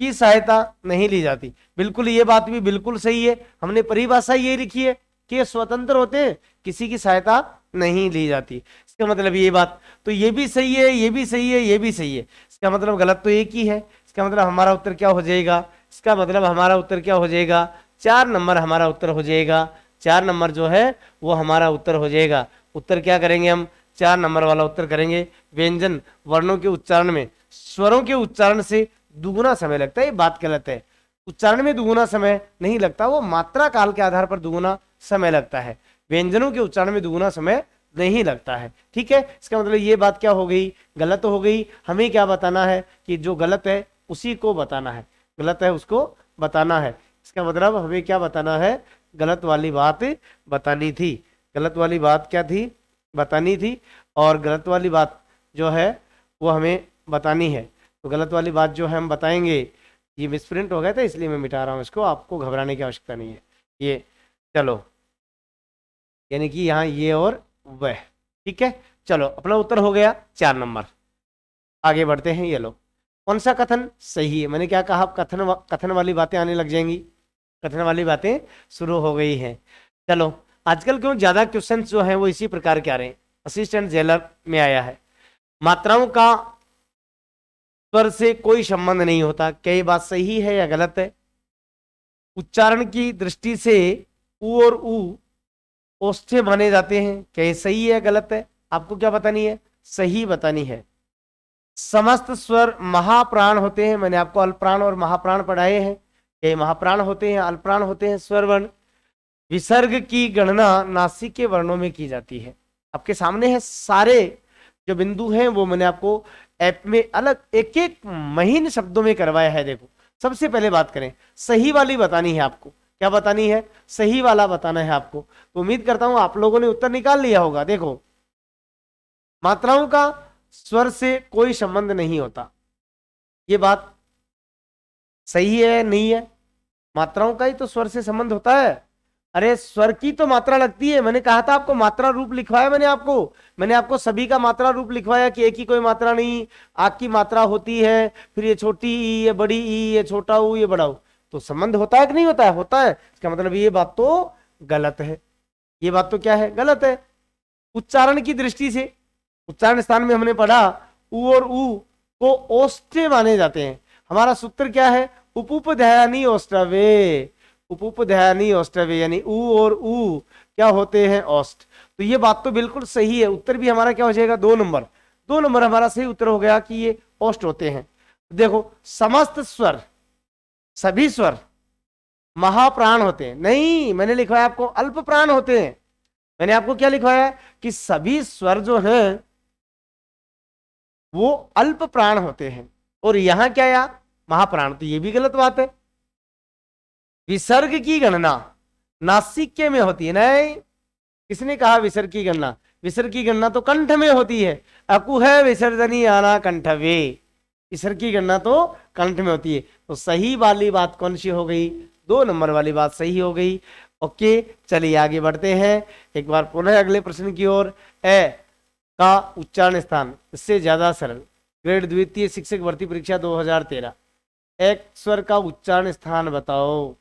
की सहायता नहीं ली जाती, बिल्कुल ये बात भी बिल्कुल सही है। हमने परिभाषा ये लिखी है कि स्वतंत्र होते हैं, किसी की सहायता नहीं ली जाती। इसका मतलब ये बात तो ये भी सही है, ये भी सही है, ये भी सही है। इसका मतलब गलत तो एक ही है। इसका मतलब हमारा उत्तर क्या हो जाएगा, इसका मतलब हमारा उत्तर क्या हो जाएगा, 4 नंबर हमारा उत्तर हो जाएगा। 4 नंबर जो है वो हमारा उत्तर हो जाएगा। उत्तर क्या करेंगे हम, 4 नंबर वाला उत्तर करेंगे। व्यंजन वर्णों के उच्चारण में स्वरों के उच्चारण से दुगुना समय लगता है, ये बात गलत है। उच्चारण में दुगुना समय नहीं लगता, वो मात्रा काल के आधार पर दुगुना समय लगता है। व्यंजनों के उच्चारण में दुगुना समय नहीं लगता है, ठीक है। इसका मतलब ये बात क्या हो गई, गलत हो गई। हमें क्या बताना है कि जो गलत है उसी को बताना है, गलत है उसको बताना है। इसका मतलब हमें क्या बताना है, गलत वाली बात बतानी थी, गलत वाली बात क्या थी, बतानी थी। और गलत वाली बात जो है वो हमें बतानी है। तो गलत वाली बात जो है हम बताएंगे। ये मिसप्रिंट हो गया था इसलिए मैं मिटा रहा हूँ इसको, आपको घबराने की आवश्यकता नहीं है। ये चलो, यानी कि यहाँ ये और वह, ठीक है। चलो, अपना उत्तर हो गया 4 नंबर। आगे बढ़ते हैं। ये लो, कौन सा कथन सही है, मैंने क्या कहा, कथन वाली बातें आने लग जाएंगी, कथन वाली बातें शुरू हो गई हैं। चलो, आजकल क्यों ज्यादा क्वेश्चन जो हैं वो इसी प्रकार के आ रहे हैं। असिस्टेंट जेलर में आया है, मात्राओं का स्वर से कोई संबंध नहीं होता, क्या ये बात सही है या गलत है। उच्चारण की दृष्टि से उ और उ ओष्ठ्य माने जाते हैं, क्या ये सही है या गलत है। आपको क्या बतानी है, सही बतानी है। समस्त स्वर महाप्राण होते हैं, मैंने आपको अल्पप्राण और महाप्राण पढ़ाए हैं, ये महाप्राण होते हैं, अल्पप्राण होते हैं स्वर वर्ण। विसर्ग की गणना नासिक के वर्णों में की जाती है। आपके सामने है सारे जो बिंदु हैं, वो मैंने आपको ऐप में अलग एक एक महीन शब्दों में करवाया है। देखो, सबसे पहले बात करें, सही वाली बतानी है आपको, क्या बतानी है, सही वाला बताना है आपको। तो उम्मीद करता हूं आप लोगों ने उत्तर निकाल लिया होगा। देखो, मात्राओं का स्वर से कोई संबंध नहीं होता, ये बात सही है नहीं है, मात्राओं का ही तो स्वर से संबंध होता है। अरे स्वर की तो मात्रा लगती है, मैंने कहा था आपको मात्रा रूप लिखवाया मैंने आपको सभी का मात्रा रूप लिखवाया कि एक ही कोई मात्रा नहीं, आग की मात्रा होती है, फिर ये छोटी ई, ये बड़ी ई, ये छोटा ऊ, ये बड़ा ऊ, तो संबंध होता है कि नहीं होता है? होता है। इसका मतलब ये बात तो गलत है, ये बात तो क्या है? गलत है। उच्चारण की दृष्टि से उच्चारण स्थान में हमने पढ़ा उ और ऊ को ओष्ठ्य माने जाते हैं। हमारा सूत्र क्या है? उपुपध्यानी ओष्ठवे, उपुपध्यानी ओष्ठवे, यानी उ और ऊ क्या होते हैं? ओष्ठ। तो ये बात तो बिल्कुल सही है। उत्तर भी हमारा क्या हो जाएगा? 2 नंबर। 2 नंबर हमारा सही उत्तर हो गया कि ये ओष्ठ होते हैं। देखो समस्त स्वर, सभी स्वर महाप्राण होते हैं। नहीं, मैंने लिखवाया आपको अल्प प्राण होते हैं। मैंने आपको क्या लिखवाया कि सभी स्वर जो हैं वो अल्प प्राण होते हैं, और यहां क्या या महाप्राण, तो ये भी गलत बात है। विसर्ग की गणना नासिक्य में होती है। नहीं, किसने कहा विसर्ग की गणना? विसर्ग की गणना तो कंठ में होती है। अकु है विसर्जनी आना कंठवे, विसर्ग की गणना तो कंठ में होती है। तो सही वाली बात कौन सी हो गई? 2 नंबर वाली बात सही हो गई। ओके, चलिए आगे बढ़ते हैं एक बार पुनः अगले प्रश्न की ओर। ए का उच्चारण स्थान, इससे ज्यादा सरल, ग्रेड द्वितीय शिक्षक भर्ती परीक्षा 2013। एक स्वर का उच्चारण स्थान बताओ।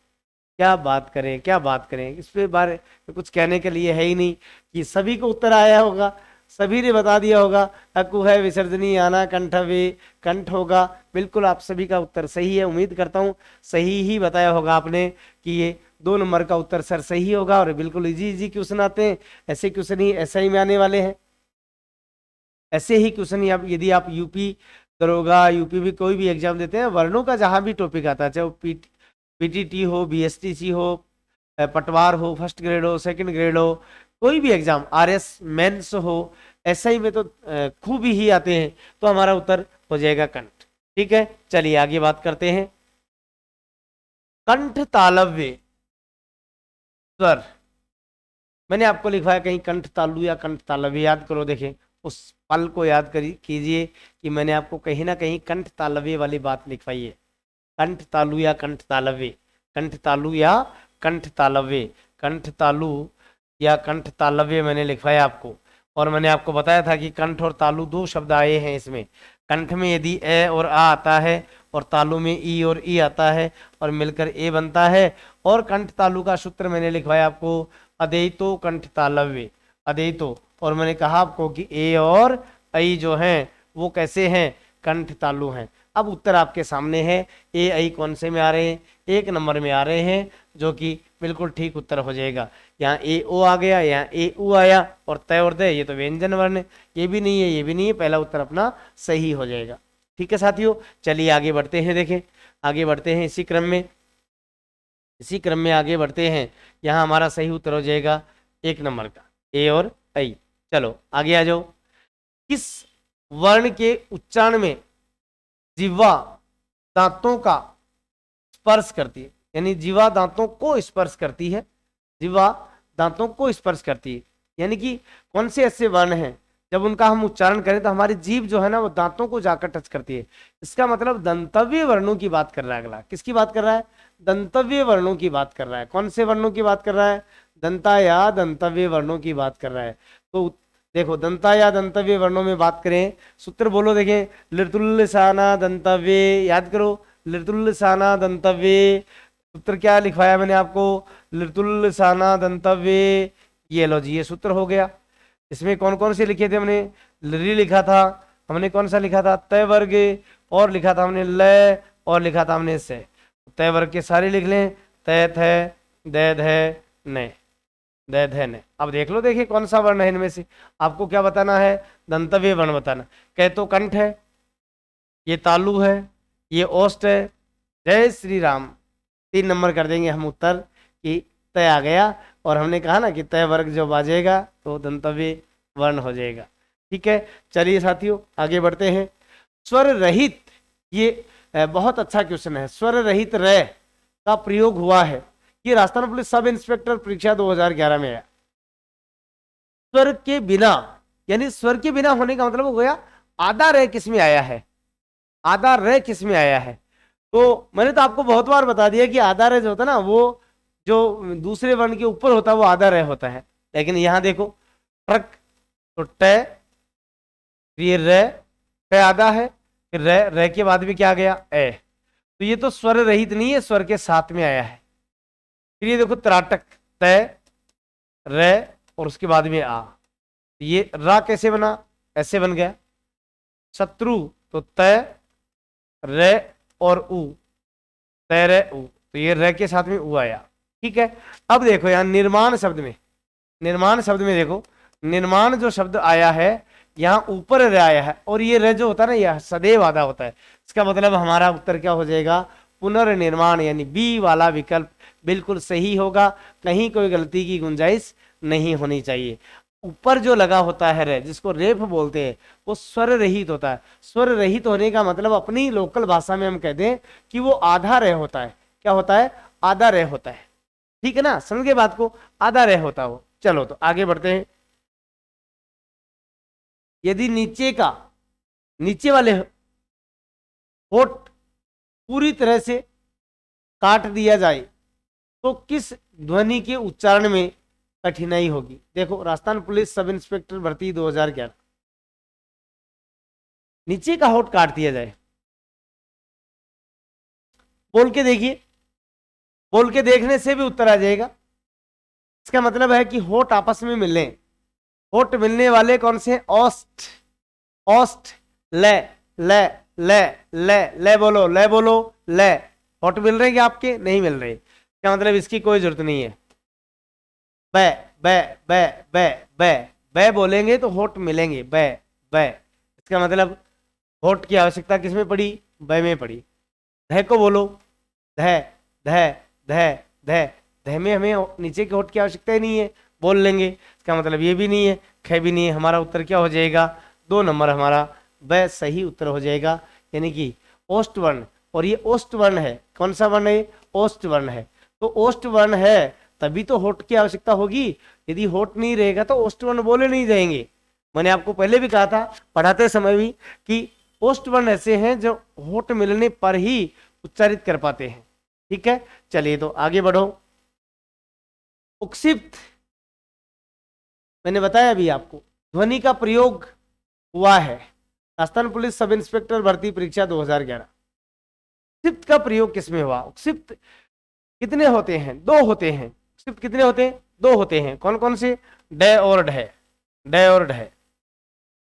क्या बात करें, क्या बात करें, इस पे बारे में कुछ कहने के लिए है ही नहीं कि सभी को उत्तर आया होगा, सभी ने बता दिया होगा। अकु है विसर्जनी आना कंठवे, कंठ होगा। बिल्कुल आप सभी का उत्तर सही है। उम्मीद करता हूँ सही ही बताया होगा आपने कि ये 2 नंबर का उत्तर सर सही होगा। और बिल्कुल इजी इजी क्वेश्चन आते हैं, ऐसे क्वेश्चन ही SI में आने वाले हैं। ऐसे ही क्वेश्चन यदि आप यूपी दरोगा, यूपी भी कोई भी एग्जाम देते हैं, वर्णों का जहां भी टॉपिक आता है, चाहे वो PTT हो, BSTC हो, पटवार हो, फर्स्ट ग्रेड हो, सेकंड ग्रेड हो, कोई भी एग्जाम, RS मेंस हो, SI में तो खूब ही आते हैं। तो हमारा उत्तर हो जाएगा कंठ। ठीक है, चलिए आगे बात करते हैं। कंठ तालव्य स्वर, मैंने आपको लिखवाया कहीं कंठ तालु या कंठ तालव्य, याद करो। देखें उस पल को याद कीजिए कि मैंने आपको कहीं ना कहीं कंठ तालव्य वाली बात लिखवाई है। कंठ तालु या कंठ तालव्य, कंठ तालु या कंठ तालव्य, कंठ तालु या कंठ तालव्य मैंने लिखवाया आपको। और मैंने आपको बताया था कि कंठ और तालु 2 शब्द आए हैं इसमें। कंठ में यदि ए और आ आता है, और तालु में ई और ई आता है, और मिलकर ए बनता है। और कंठ तालु का सूत्र मैंने लिखवाया आपको अदेतो कंठ तालव्य, अदेतो। और मैंने कहा आपको कि ए और ऐ जो हैं वो कैसे हैं? कंठ तालु हैं। अब उत्तर आपके सामने है। ए ऐ कौन से में आ रहे हैं? 1 नंबर में आ रहे हैं, जो कि बिल्कुल ठीक उत्तर हो जाएगा। यहाँ ए ओ आ गया, यहाँ ए उ आया, और तय और दय ये तो व्यंजन वर्ण है। ये भी नहीं है, ये भी नहीं है, पहला उत्तर अपना सही हो जाएगा। ठीक है साथियों, चलिए आगे बढ़ते हैं। देखें आगे बढ़ते हैं इसी क्रम में आगे बढ़ते हैं। यहाँ हमारा सही उत्तर हो जाएगा 1 नंबर का, ए और ऐ। चलो आगे आ जाओ। किस वर्ण के उच्चारण में जिह्वा दांतों का स्पर्श करती है? यानी जिह्वा दांतों को स्पर्श करती है, जिह्वा दांतों को स्पर्श करती है। यानी कि कौन से ऐसे वर्ण हैं जब उनका हम उच्चारण करें तो हमारी जीभ जो है ना वो दांतों को जाकर टच करती है। इसका मतलब दंतव्य वर्णों की बात कर रहा है। अगला किसकी बात कर रहा है? दंतव्य वर्णों की बात कर रहा है। कौन से वर्णों की बात कर रहा है? दंता या दंतव्य वर्णों की बात कर रहा है। तो देखो दंता या दंतव्य वर्णों में बात करें, सूत्र बोलो। देखें लितुल्लसाना दंतव्य, याद करो लितुल्लसाना दंतव्य। सूत्र क्या लिखवाया मैंने आपको? लितुल्लसाना दंतव्य। ये लो जी, ये सूत्र हो गया। इसमें कौन कौन से लिखे थे हमने? लि लिखा था हमने, कौन सा लिखा था? तय वर्ग, और लिखा था हमने ल, और लिखा था हमने से। तय वर्ग के सारे लिख लें, तय थे दय धय न, दय धय न। अब देख लो, देखिए कौन सा वर्ण है इनमें से। आपको क्या बताना है? दंतव्य वर्ण बताना। कह तो कंठ है, ये तालु है, ये ओष्ठ है। जय श्री राम। 3 नंबर कर देंगे हम उत्तर कि तय आ गया। और हमने कहा ना कि तय वर्ग जो बाजेगा तो दंतव्य वर्ण हो जाएगा। ठीक है, चलिए साथियों आगे बढ़ते हैं। स्वर रहित, ये बहुत अच्छा क्वेश्चन है। स्वर रहित र का प्रयोग हुआ है, ये राजस्थान पुलिस सब इंस्पेक्टर परीक्षा 2011 में आया। स्वर के बिना, यानी स्वर के बिना होने का मतलब हो गया आधा र किस में आया है? आधा र किस में आया है? तो मैंने तो आपको बहुत बार बता दिया कि आधा र जो होता है ना वो जो दूसरे वर्ण के ऊपर होता है वो आधा रह होता है, लेकिन यहां देखो ट्रक तो ट, फिर ये र, ट आधा है, फिर र के बाद में क्या आ गया ए, तो ये तो स्वर रहित नहीं है, स्वर के साथ में आया है। फिर ये देखो त्राटक त, र और उसके बाद में आ, ये रा कैसे बना, ऐसे बन गया। शत्रु तो त, र और उ, तैरे उ, तो ये र के साथ में उ आया। ठीक है, अब देखो यहां निर्माण शब्द में, निर्माण शब्द में देखो निर्माण जो शब्द आया है यहां ऊपर र आया है, और ये र जो होता है ना यह सदैव आधा होता है। इसका मतलब हमारा उत्तर क्या हो जाएगा, पुनर्निर्माण, यानी बी वाला विकल्प बिल्कुल सही होगा, कहीं कोई गलती की गुंजाइश नहीं होनी चाहिए। ऊपर जो लगा होता है रे, जिसको रेफ बोलते हैं, वो स्वर रहित होता है। स्वर रहित होने का मतलब अपनी लोकल भाषा में हम कहते हैं कि वो आधा रे होता है। क्या होता है, आधा रे होता है। ठीक है ना, समझ गए बात को, आधा रे होता है वो। चलो तो आगे बढ़ते हैं। यदि नीचे का, नीचे वाले होठ पूरी तरह से काट दिया जाए तो किस ध्वनि के उच्चारण में कठिनाई होगी। देखो राजस्थान पुलिस सब इंस्पेक्टर भर्ती 2011, नीचे का होठ काट दिया जाए, बोल के देखिए, बोल के देखने से भी उत्तर आ जाएगा। इसका मतलब है कि होठ आपस में मिलने, होठ मिलने वाले कौन से, ओस्ट, ओस्ट, ले, ले, ले, ले, ले बोलो, ले बोलो, ले। होठ मिल रहे हैं क्या आपके, नहीं मिल रहे। क्या मतलब इसकी कोई जरूरत नहीं है। बै, बै, बै, बै, बै, बै बोलेंगे तो होठ मिलेंगे, बै, बै। इसका मतलब होठ की आवश्यकता किसमें पड़ी, बै में पड़ी। ध को बोलो, ध, ध, ध, ध, ध में हमें नीचे के होठ की आवश्यकता ही नहीं है, बोल लेंगे। इसका मतलब ये भी नहीं है, ख भी नहीं है। हमारा उत्तर क्या हो जाएगा, 2 नंबर हमारा वह सही उत्तर हो जाएगा, यानी कि ओष्ठ वर्ण। और ये ओष्ठ वर्ण है, कौन सा वर्ण है, ओष्ठ वर्ण है। तो ओष्ठ वर्ण है तभी तो होठ की आवश्यकता होगी, यदि होठ नहीं रहेगा तो ओष्ठ वर्ण बोले नहीं जाएंगे। मैंने आपको पहले भी कहा था पढ़ाते समय भी कि ओष्ठ वर्ण ऐसे हैं जो होठ मिलने पर ही उच्चारित कर पाते हैं। ठीक है, चलिए तो आगे बढ़ो। उक्षिप्त, मैंने बताया अभी आपको, ध्वनि का प्रयोग हुआ है राजस्थान पुलिस सब इंस्पेक्टर भर्ती परीक्षा 2011। उक्षिप्त का प्रयोग किसमें हुआ, उक्षिप्त कितने होते हैं, 2 होते हैं। उक्षिप्त कितने होते हैं, 2 होते हैं। कौन कौन से, ड और ढ, ड और ढ।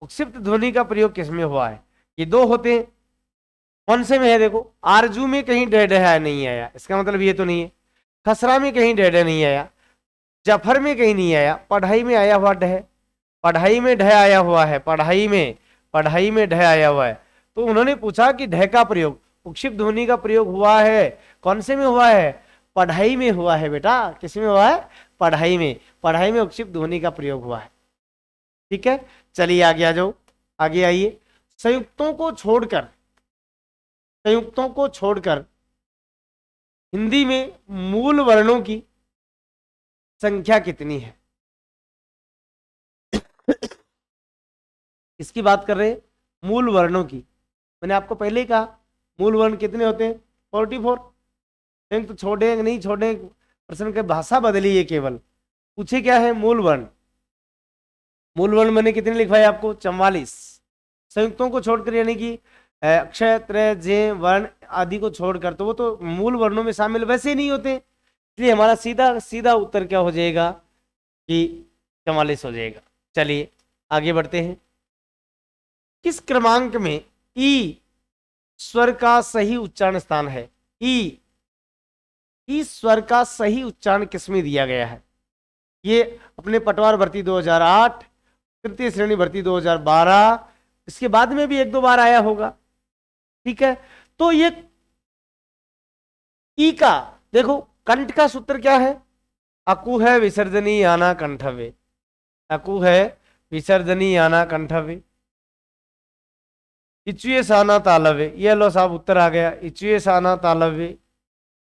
उक्षिप्त ध्वनि का प्रयोग किसमें हुआ है, ये 2 होते हैं। कौन से में है, देखो आरजू में कहीं ड नहीं आया, इसका मतलब ये तो नहीं है। खसरा में कहीं ड नहीं आया, जफर में कहीं नहीं आया, पढ़ाई में आया हुआ ढ, पढ़ाई में ढ आया हुआ है, पढ़ाई में, पढ़ाई में ढ आया हुआ है। तो उन्होंने पूछा कि ढ का प्रयोग, उक्षिप्त ध्वनि का प्रयोग हुआ है, कौन से में हुआ है, पढ़ाई में हुआ है बेटा। किस में हुआ है, पढ़ाई में, पढ़ाई में उक्षिप्त ध्वनि का प्रयोग हुआ है। ठीक है, चलिए आगे आ जाओ, आगे आइए। संयुक्तों को छोड़कर, संयुक्तों को छोड़कर हिंदी में मूल वर्णों की संख्या कितनी है। इसकी बात कर रहे हैं, मूल वर्णों की। मैंने आपको पहले ही कहा मूल वर्ण कितने होते हैं, 44। संयुक्त छोड़ेंगे नहीं छोड़ेंगे, प्रश्न की भाषा बदली है, केवल पूछे क्या है, मूल वर्ण। मूल वर्ण मैंने कितने लिखवाए आपको, 44। संयुक्तों को छोड़कर यानी कि अक्षय, त्रय, जे, वर्ण आदि को छोड़कर, तो वो तो मूल वर्णों में शामिल वैसे नहीं होते, इसलिए हमारा सीधा सीधा उत्तर क्या हो जाएगा कि 44 हो जाएगा। चलिए आगे बढ़ते हैं। किस क्रमांक में ई स्वर का सही उच्चारण स्थान है, ई स्वर का सही उच्चारण किसमें दिया गया है। ये अपने पटवार भर्ती 2008, तृतीय श्रेणी भर्ती 2012, इसके बाद में भी 1-2 बार आया होगा। ठीक है, तो ये ई का देखो कंठ का सूत्र क्या है, अकु है विसर्जनी याना कंठवे, अकु है विसर्जनी याना कंठवे, इचुए साना तालवे। ये लो साहब उत्तर आ गया, इचुए साना तालवे,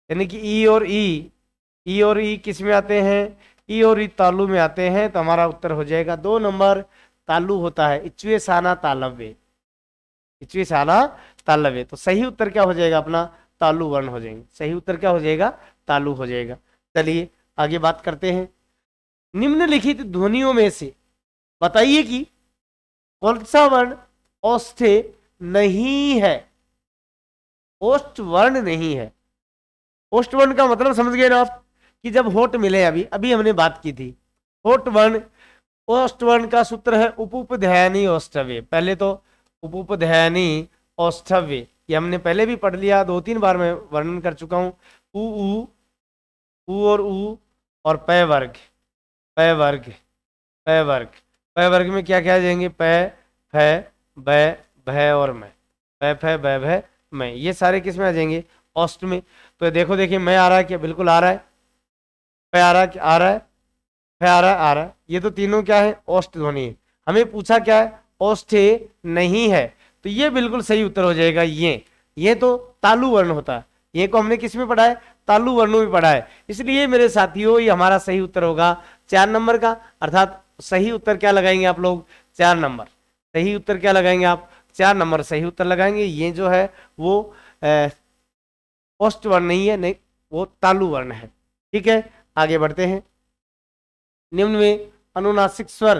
यानी कि ई और ई किस में आते हैं, ई और ई तालु में आते हैं, तो हमारा उत्तर हो जाएगा 2 नंबर तालु होता है, इचुए साना तालवे, इचुए साना तालवे। तो सही उत्तर क्या हो जाएगा अपना, तालु वर्ण हो जाएंगे। सही उत्तर क्या हो जाएगा, तालु हो जाएगा। चलिए आगे बात करते हैं। निम्नलिखित ध्वनियों में से बताइए कि कौन सा वर्ण औष्ठ्य नहीं है। ओष्ठ वर्ण नहीं है। ओष्ठ वर्ण का मतलब समझ गए ना आप, कि जब होठ मिले, अभी अभी हमने बात की थी होठ वर्ण। ओष्ठ वर्ण का सूत्र है उपउपध्यायनी औष्ठव्य। पहले तो उपउपध्यायनी औष्ठव्य, ये हमने पहले भी पढ़ लिया, 2-3 बार मैं वर्णन कर चुका हूं। उ और पै वर्ग, पै वर्ग, पै वर्ग, पै वर्ग में क्या क्या आ जाएंगे, पै, फै, बै, भै और मैं। पै, फै, बै, भै, मैं, ये सारे किस में आ जाएंगे, औष्ठ में। तो देखो देखिए, मैं आ रहा है क्या, बिल्कुल आ रहा है। पै आ रहा है, आ रहा है। फै आ रहा है, आ रहा है। ये तो तीनों क्या है, औष्ठ ध्वनि है। हमें पूछा क्या है, औष्ठ्य नहीं है, तो ये बिल्कुल सही उत्तर हो जाएगा। ये तो तालु वर्ण होता है। ये को हमने किस में पढ़ा है, तालु वर्णों में पढ़ा है। इसलिए मेरे साथियों ये हमारा सही उत्तर होगा 4 नंबर का। अर्थात सही उत्तर क्या लगाएंगे आप लोग, 4 नंबर। सही उत्तर क्या लगाएंगे आप, 4 नंबर सही उत्तर लगाएंगे। ये जो है वो औष्ठ वर्ण नहीं है, नहीं, वो तालु वर्ण है। ठीक है, आगे बढ़ते हैं। निम्न में अनुनासिक स्वर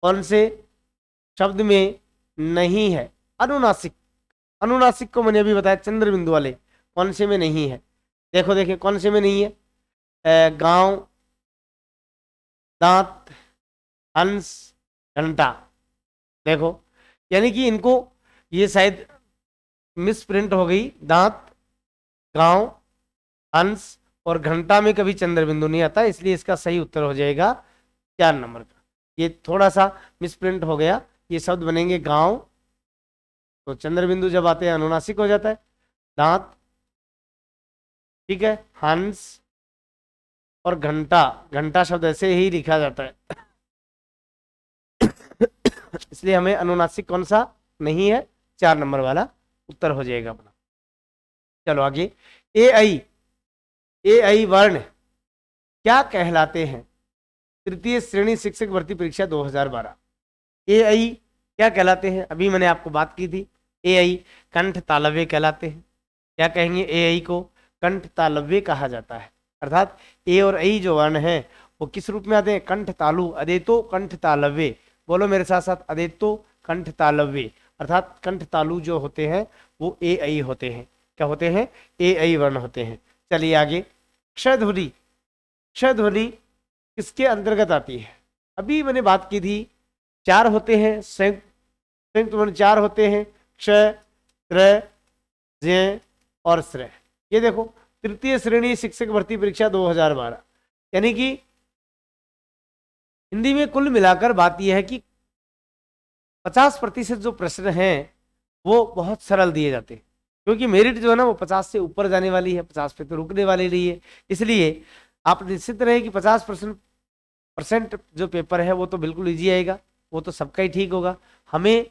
कौन से शब्द में नहीं है। अनुनासिक, अनुनासिक को मैंने अभी बताया, चंद्र बिंदु वाले कौन से में नहीं है। देखो देखिए कौन से में नहीं है, गांव, दांत, हंस, घंटा। देखो, यानी कि इनको, ये शायद मिस प्रिंट हो गई। दांत, गांव, हंस और घंटा में कभी चंद्र बिंदु नहीं आता, इसलिए इसका सही उत्तर हो जाएगा 4 नंबर का। ये थोड़ा सा मिस प्रिंट हो गया। ये शब्द बनेंगे गांव, तो चंद्र बिंदु जब आते हैं अनुनासिक हो जाता है। दांत, ठीक है, हंस और घंटा, घंटा शब्द ऐसे ही लिखा जाता है इसलिए हमें अनुनासिक कौन सा नहीं है, 4 नंबर वाला उत्तर हो जाएगा अपना। चलो आगे। ए आई वर्ण क्या कहलाते हैं। तृतीय श्रेणी शिक्षक भर्ती परीक्षा 2012। ए आई क्या कहलाते हैं, अभी मैंने आपको बात की थी। ए आई कंठ तालव्य कहलाते हैं। क्या कहेंगे, ए आई को कंठ तालव्य कहा जाता है। अर्थात ए और आई जो वर्ण है वो किस रूप में आते हैं, कंठ तालु, अदेतो कंठ तालव्य। बोलो मेरे साथ साथ, अदेतो कंठ तालव्य। अर्थात कंठ तालु जो होते हैं वो ए आई होते हैं। क्या होते हैं, ए आई वर्ण होते हैं। चलिए आगे। क्षय ध्वनि, क्षय ध्वनि किसके अंतर्गत आती है। अभी मैंने बात की थी, 4 होते हैं संयुक्त, संयुक्त वर्ण 4 होते हैं, क्षय, त्रय, जय और श्रेय। ये देखो, तृतीय श्रेणी शिक्षक भर्ती परीक्षा 2012, यानी कि हिंदी में कुल मिलाकर बात यह है कि 50% जो प्रश्न हैं वो बहुत सरल दिए जाते हैं, क्योंकि मेरिट जो है ना वो 50 से ऊपर जाने वाली है, 50 पे तो रुकने वाली नहीं है। इसलिए आप निश्चित रहे कि 50% जो पेपर है वो तो बिल्कुल ईजी आएगा, वो तो सबका ही ठीक होगा। हमें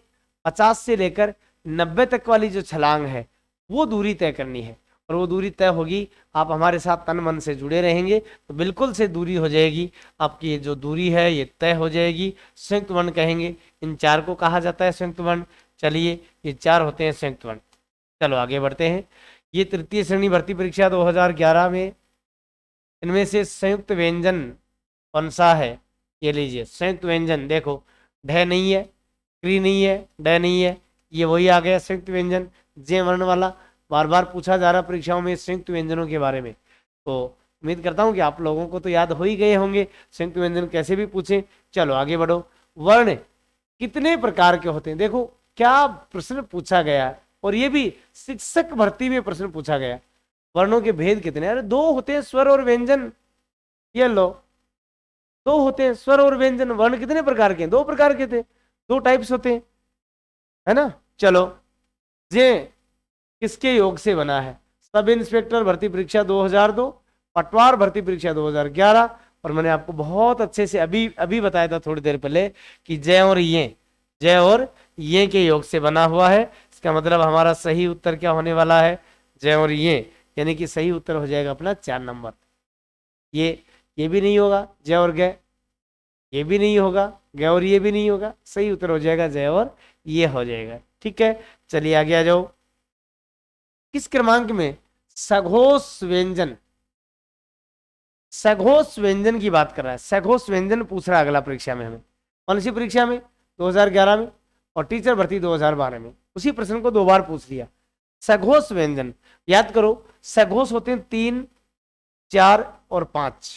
50 से लेकर 90 तक वाली जो छलांग है वो दूरी तय करनी है, और वो दूरी तय होगी, आप हमारे साथ तन मन से जुड़े रहेंगे तो बिल्कुल से दूरी हो जाएगी आपकी। ये जो दूरी है ये तय हो जाएगी। संयुक्त वर्ण कहेंगे, इन 4 को कहा जाता है संयुक्त वर्ण। चलिए, ये 4 होते हैं संयुक्त वर्ण। चलो आगे बढ़ते हैं। ये तृतीय श्रेणी भर्ती परीक्षा 2011 में, इनमें से संयुक्त व्यंजन कौन सा है, ये लीजिए। संयुक्त व्यंजन देखो, ढ नहीं है, क्री नहीं है, ड नहीं है, ये वही आ गया संयुक्त व्यंजन, जे वर्ण वाला। बार बार पूछा जा रहा परीक्षाओं में संयुक्त व्यंजनों के बारे में, तो उम्मीद करता हूं कि आप लोगों को तो याद हो ही गए होंगे संयुक्त व्यंजन कैसे भी पूछे। चलो आगे बढ़ो। वर्ण कितने प्रकार के होते हैं, देखो क्या प्रश्न पूछा गया, और ये भी शिक्षक भर्ती में प्रश्न पूछा गया। वर्णों के भेद कितने, अरे 2 होते हैं, स्वर और व्यंजन। ये लो, 2 होते हैं, स्वर और व्यंजन। वर्ण कितने प्रकार के, 2 प्रकार के थे, 2 टाइप्स होते हैं, है ना। चलो, जे किसके योग से बना है, सब इंस्पेक्टर भर्ती परीक्षा 2002, पटवार भर्ती परीक्षा 2011, और मैंने आपको बहुत अच्छे से अभी अभी बताया था थोड़ी देर पहले कि जय और ये के योग से बना हुआ है। इसका मतलब हमारा सही उत्तर क्या होने वाला है, जय और ये, यानी कि सही उत्तर हो जाएगा अपना 4 नंबर। ये भी नहीं होगा, जय और गय, ये भी नहीं होगा, गय और ये भी नहीं होगा, सही उत्तर हो जाएगा जय और ये हो जाएगा। ठीक है, चलिए आगे आ जाओ। किस क्रमांक में सघोष व्यंजन सघोष व्यंजन की बात कर रहा है, सघोष व्यंजन पूछ रहा है अगला परीक्षा में हमें। कौन सी परीक्षा में? 2011 में और टीचर भर्ती 2012 में। उसी प्रश्न को 2 बार पूछ लिया। सघोष व्यंजन याद करो, सघोष होते हैं 3, 4 और 5।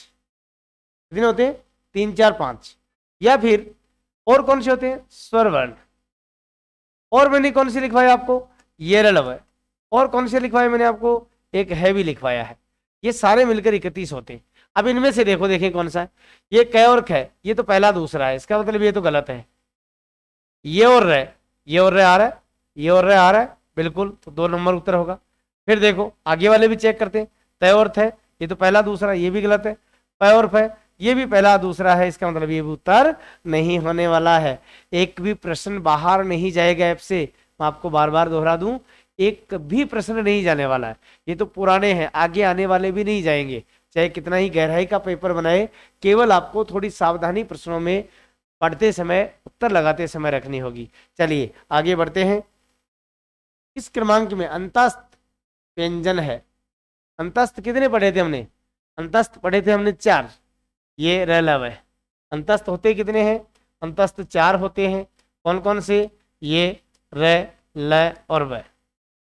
कितने होते हैं? 3, 4, 5। या फिर और कौन से होते हैं? स्वर वर्ण। और मैंने कौन सी लिखवाया आपको? ये रलव है। और कौन से लिखवाया मैंने आपको? एक है भी लिखवाया है। ये सारे मिलकर 31 होते हैं। अब इनमें से देखो, देखें कौन सा है। ये क और ख, ये तो पहला दूसरा है, इसका मतलब ये तो गलत है। ये और रह, ये और रह आ रहा है, ये और रह आ रहा है, बिल्कुल, तो 2 नंबर उत्तर होगा। फिर देखो आगे वाले भी चेक करते हैं। तय और थ, ये तो पहला दूसरा, ये भी गलत है। प और फ, ये भी पहला दूसरा है, इसका मतलब ये भी उत्तर नहीं होने वाला है। एक भी प्रश्न बाहर नहीं जाएगा ऐप से, मैं आपको बार बार दोहरा दूं, एक भी प्रश्न नहीं जाने वाला है। ये तो पुराने हैं, आगे आने वाले भी नहीं जाएंगे, चाहे कितना ही गहराई का पेपर बनाए। केवल आपको थोड़ी सावधानी प्रश्नों में पढ़ते समय, उत्तर लगाते समय रखनी होगी। चलिए आगे बढ़ते हैं। इस क्रमांक में अंतस्थ व्यंजन है। अंतस्थ कितने पढ़े थे हमने? अंतस्थ पढ़े थे हमने 4। ये रलव है। अंतस्थ होते कितने हैं? अंतस्थ 4 होते हैं। कौन कौन से? ये र, ल और व।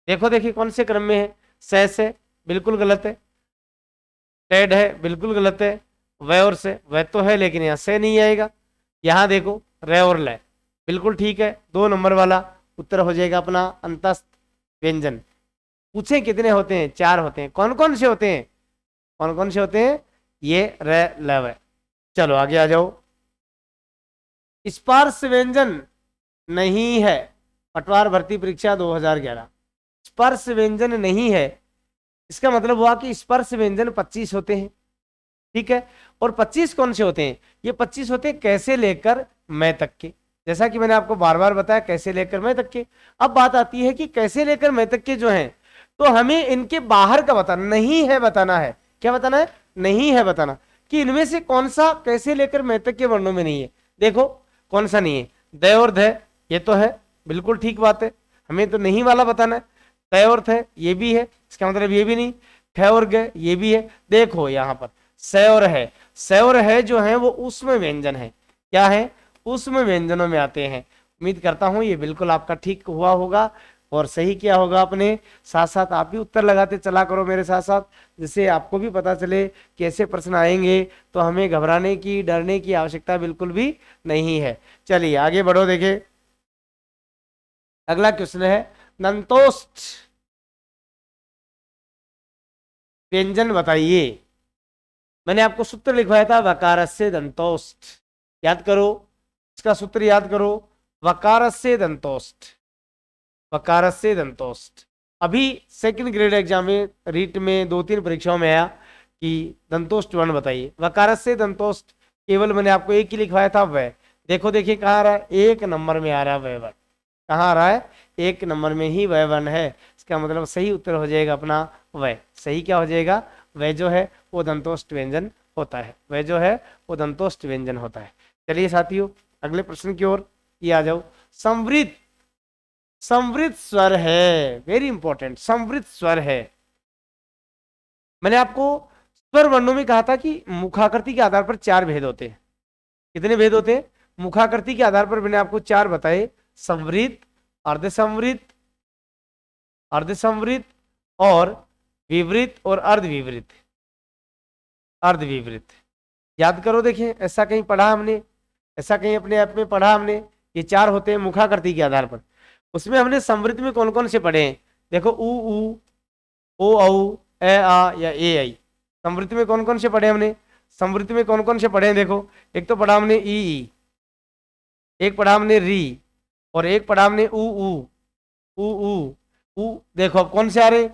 देखो देखिए कौन से क्रम में है। से बिल्कुल गलत है। टेड है, बिल्कुल गलत है। व और से, वह तो है लेकिन यहाँ से नहीं आएगा। यहाँ देखो र और ल, बिल्कुल ठीक है। 2 नंबर वाला उत्तर हो जाएगा अपना अंतस्थ व्यंजन। पूछे कितने होते हैं? 4 होते हैं। कौन कौन से होते हैं? कौन कौन से होते हैं? ये र, ल, व। चलो आगे आ जाओ। स्पर्श व्यंजन नहीं है। पटवार भर्ती परीक्षा 2011। स्पर्श व्यंजन नहीं है, इसका मतलब हुआ कि स्पर्श व्यंजन 25 होते हैं, ठीक है। और 25 कौन से होते हैं? ये 25 होते हैं कैसे लेकर मैं तक के। जैसा कि मैंने आपको बार बार बताया, कैसे लेकर मैं तक के। अब बात आती है कि कैसे लेकर मैं तक के जो हैं, तो हमें इनके बाहर का बताना नहीं है, बताना है। क्या बताना है? नहीं है बताना कि इनमें से कौन सा कैसे लेकर मैं तक के वर्णों में नहीं है। देखो कौन सा नहीं है? द और ध, ये तो है, बिल्कुल ठीक बात है। हमें तो नहीं वाला बताना है। तय और थ, ये भी है, इसका मतलब ये भी नहीं। ठ और ग, ये भी है। देखो यहाँ पर स और है, स और है जो है वो उष्म व्यंजन है। क्या है? उष्म व्यंजनों में आते हैं। उम्मीद करता हूं ये बिल्कुल आपका ठीक हुआ होगा और सही किया होगा आपने। साथ साथ आप भी उत्तर लगाते चला करो मेरे साथ साथ, जिससे आपको भी पता चले कैसे प्रश्न आएंगे। तो हमें घबराने की, डरने की आवश्यकता बिल्कुल भी नहीं है। चलिए आगे बढ़ो। देखिए अगला क्वेश्चन है, दंतोष्ठ व्यंजन बताइए। मैंने आपको सूत्र लिखवाया था वकारस्य दंतोष्ठ, याद करो इसका सूत्र, याद करो। वकारस्य दंतोष्ठ, वकारस्य दंतोष्ठ। अभी सेकंड ग्रेड एग्जाम में, रीट में 2-3 परीक्षाओं में आया कि दंतोष्ठ वर्ण बताइए। वकारस्य दंतोष्ठ केवल मैंने आपको एक ही लिखवाया था वह। देखो देखिए कहाँ आ रहा है? 1 नंबर में आ रहा है वह वर्ण। कहाँ आ रहा है? 1 नंबर में ही वह वर्ण है। इसका मतलब सही उत्तर हो जाएगा अपना वह। सही क्या हो जाएगा? वह जो है वो दंतोष्ठ व्यंजन होता है। वह जो है वो दंतोष्ठ व्यंजन होता है। चलिए साथियों अगले प्रश्न की ओर ये आ जाओ। संवृत, संवृत स्वर है, वेरी इंपॉर्टेंट, संवृत स्वर है। मैंने आपको स्वर वर्णों में कहा था कि मुखाकृति के आधार पर 4 भेद होते हैं। कितने भेद होते हैं? मुखाकृति के आधार पर मैंने आपको 4 बताए। संवृत, अर्धसंवृत, अर्धसंवृत और विवृत और अर्धविवृत। अर्धविवृत याद करो। देखिए ऐसा कहीं पढ़ा हमने, ऐसा कहीं अपने ऐप में पढ़ा हमने। ये 4 होते हैं मुखाकृति के आधार पर। उसमें हमने संवृत में कौन कौन से पढ़े हैं? देखो उ, ओ, औ, ए, आ या ए, आई। संवृत में कौन कौन से पढ़े हमने? संवृत में कौन कौन से पढ़े हैं? देखो एक तो पढ़ा हमने ई, एक पढ़ा हमने री, और एक पढ़ा हमने उ, उ। देखो अब कौन से आ रहे?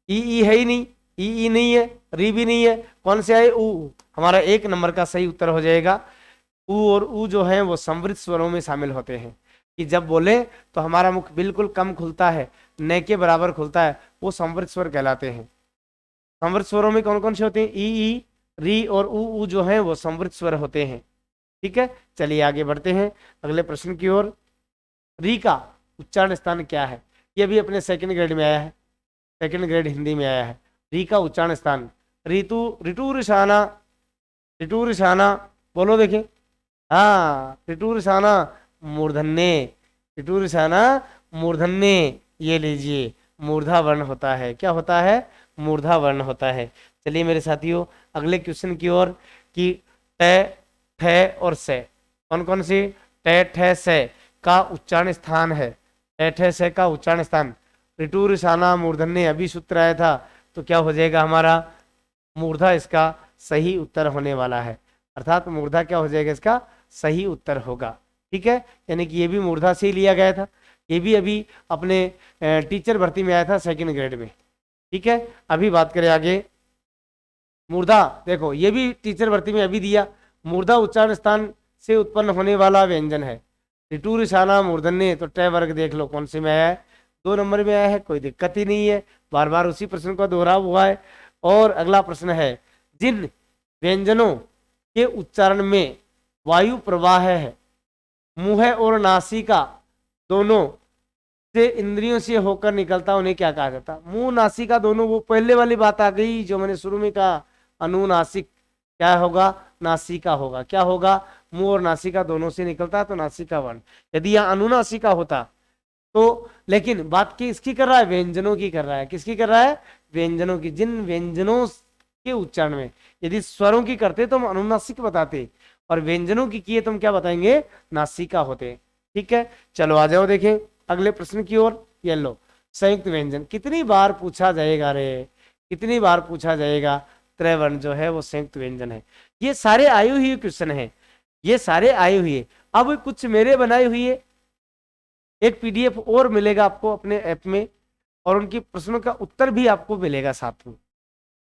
ई है ही नहीं, ई नहीं है, री भी नहीं है, कौन से आए? उ। हमारा 1 नंबर का सही उत्तर हो जाएगा। उ और उ जो है वो संवृत स्वरों में शामिल होते हैं कि जब बोले तो हमारा मुख बिल्कुल कम खुलता है, न के बराबर खुलता है, वो संवृत स्वर कहलाते हैं। संवृत स्वरों में कौन कौन से होते हैं? ई, री और उ जो है वो संवृत स्वर होते हैं। ठीक है, चलिए आगे बढ़ते हैं अगले प्रश्न की ओर। री का उच्चारण स्थान क्या है? ये भी अपने सेकंड ग्रेड में आया है, सेकंड ग्रेड हिंदी में आया है। री का उच्चारण स्थान ऋतु, ऋतु ऋषाना, टिटूरसाना, बोलो देखें। हाँ, टिटूरसाना मूर्धन्य, टिटूरसाना मूर्धन्य, ये लीजिए मूर्धा वर्ण होता है। क्या होता है? मूर्धा वर्ण होता है। चलिए मेरे साथियों अगले क्वेश्चन की ओर, कि ट, ठ और से कौन कौन सी ट, ठ, से का उच्चारण स्थान है। ट, ठ, से का उच्चारण स्थान टिटूरसाना मूर्धन्य, अभी सूत्र आया था, तो क्या हो जाएगा हमारा मूर्धा इसका सही उत्तर होने वाला है। अर्थात मूर्धा क्या हो जाएगा, इसका सही उत्तर होगा। ठीक है, यानी कि ये भी मूर्धा से ही लिया गया था, ये भी अभी अपने टीचर भर्ती में आया था 2nd ग्रेड में। ठीक है, अभी बात करें आगे मूर्धा, देखो ये भी टीचर भर्ती में अभी दिया, मूर्धा उच्चारण स्थान से उत्पन्न होने वाला व्यंजन है। टिटूरसाना मूर्धन्य, तो ट वर्ग देख लो कौन से में आया है, 2 नंबर में आया है, कोई दिक्कत ही नहीं है, बार बार उसी प्रश्न का दोहराव हुआ है। और अगला प्रश्न है, जिन व्यंजनों के उच्चारण में वायु प्रवाह है, मुंह और नासिका दोनों से इंद्रियों से होकर निकलता, उन्हें क्या कहा जाता? मुंह नासिका दोनों, वो पहले वाली बात आ गई जो मैंने शुरू में कहा, अनुनासिक क्या होगा? नासिका होगा। क्या होगा? मुंह और नासिका दोनों से निकलता तो नासिका वर्ण। यदि यह अनुनासिका होता तो, लेकिन बात की इसकी कर रहा है, व्यंजनों की कर रहा है। किसकी कर रहा है? व्यंजनों की। जिन व्यंजनों के उच्चारण में, यदि स्वरों की करते तो हम अनुनासिक बताते, और व्यंजनों की किए तो हम क्या बताएंगे? नासिका होते। ठीक है, चलो आ जाओ देखें अगले प्रश्न की ओर। ये लो, संयुक्त व्यंजन कितनी बार पूछा जाएगा रे, कितनी बार पूछा जाएगा? त्रैवर्ण जो है वो संयुक्त व्यंजन है। ये सारे आए हुए क्वेश्चन है, ये सारे आए हुए। अब कुछ मेरे बनाए हुए एक पीडीएफ और मिलेगा आपको अपने ऐप में, और उनकी प्रश्नों का उत्तर भी आपको मिलेगा साथ में।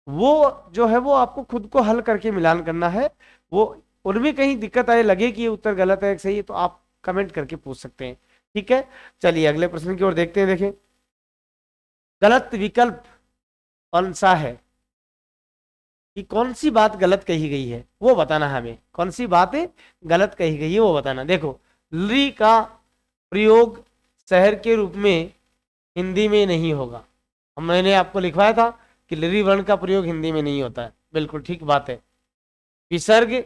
वो जो है वो आपको खुद को हल करके मिलान करना है। वो उनमें कहीं दिक्कत आए, लगे कि ये उत्तर गलत है सही है, तो आप कमेंट करके पूछ सकते हैं। ठीक है, चलिए अगले प्रश्न की ओर देखते हैं। देखें, गलत विकल्प कौन सा है, कि कौन सी बात गलत कही गई है वो बताना हमें, कौन सी बात गलत कही गई है वो बताना। देखो, ली का प्रयोग शहर के रूप में हिंदी में नहीं होगा। मैंने आपको लिखवाया था कि लरी वर्ण का प्रयोग हिंदी में नहीं होता है, बिल्कुल ठीक बात है। विसर्ग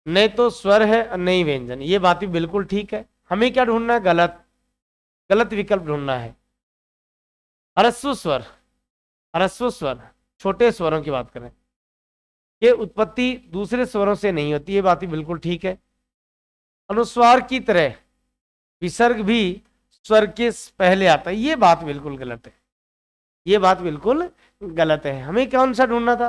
नहीं तो स्वर है और नहीं व्यंजन, ये बात भी बिल्कुल ठीक है। हमें क्या ढूंढना है? गलत, गलत विकल्प ढूंढना है। ह्रस्व स्वर, ह्रस्व स्वर छोटे स्वरों की बात करें, ये उत्पत्ति दूसरे स्वरों से नहीं होती, ये बात भी बिल्कुल ठीक है। अनुस्वार की तरह विसर्ग भी स्वर के पहले आता है, ये बात बिल्कुल गलत है, ये बात बिल्कुल गलत है। हमें कौन सा ढूंढना था?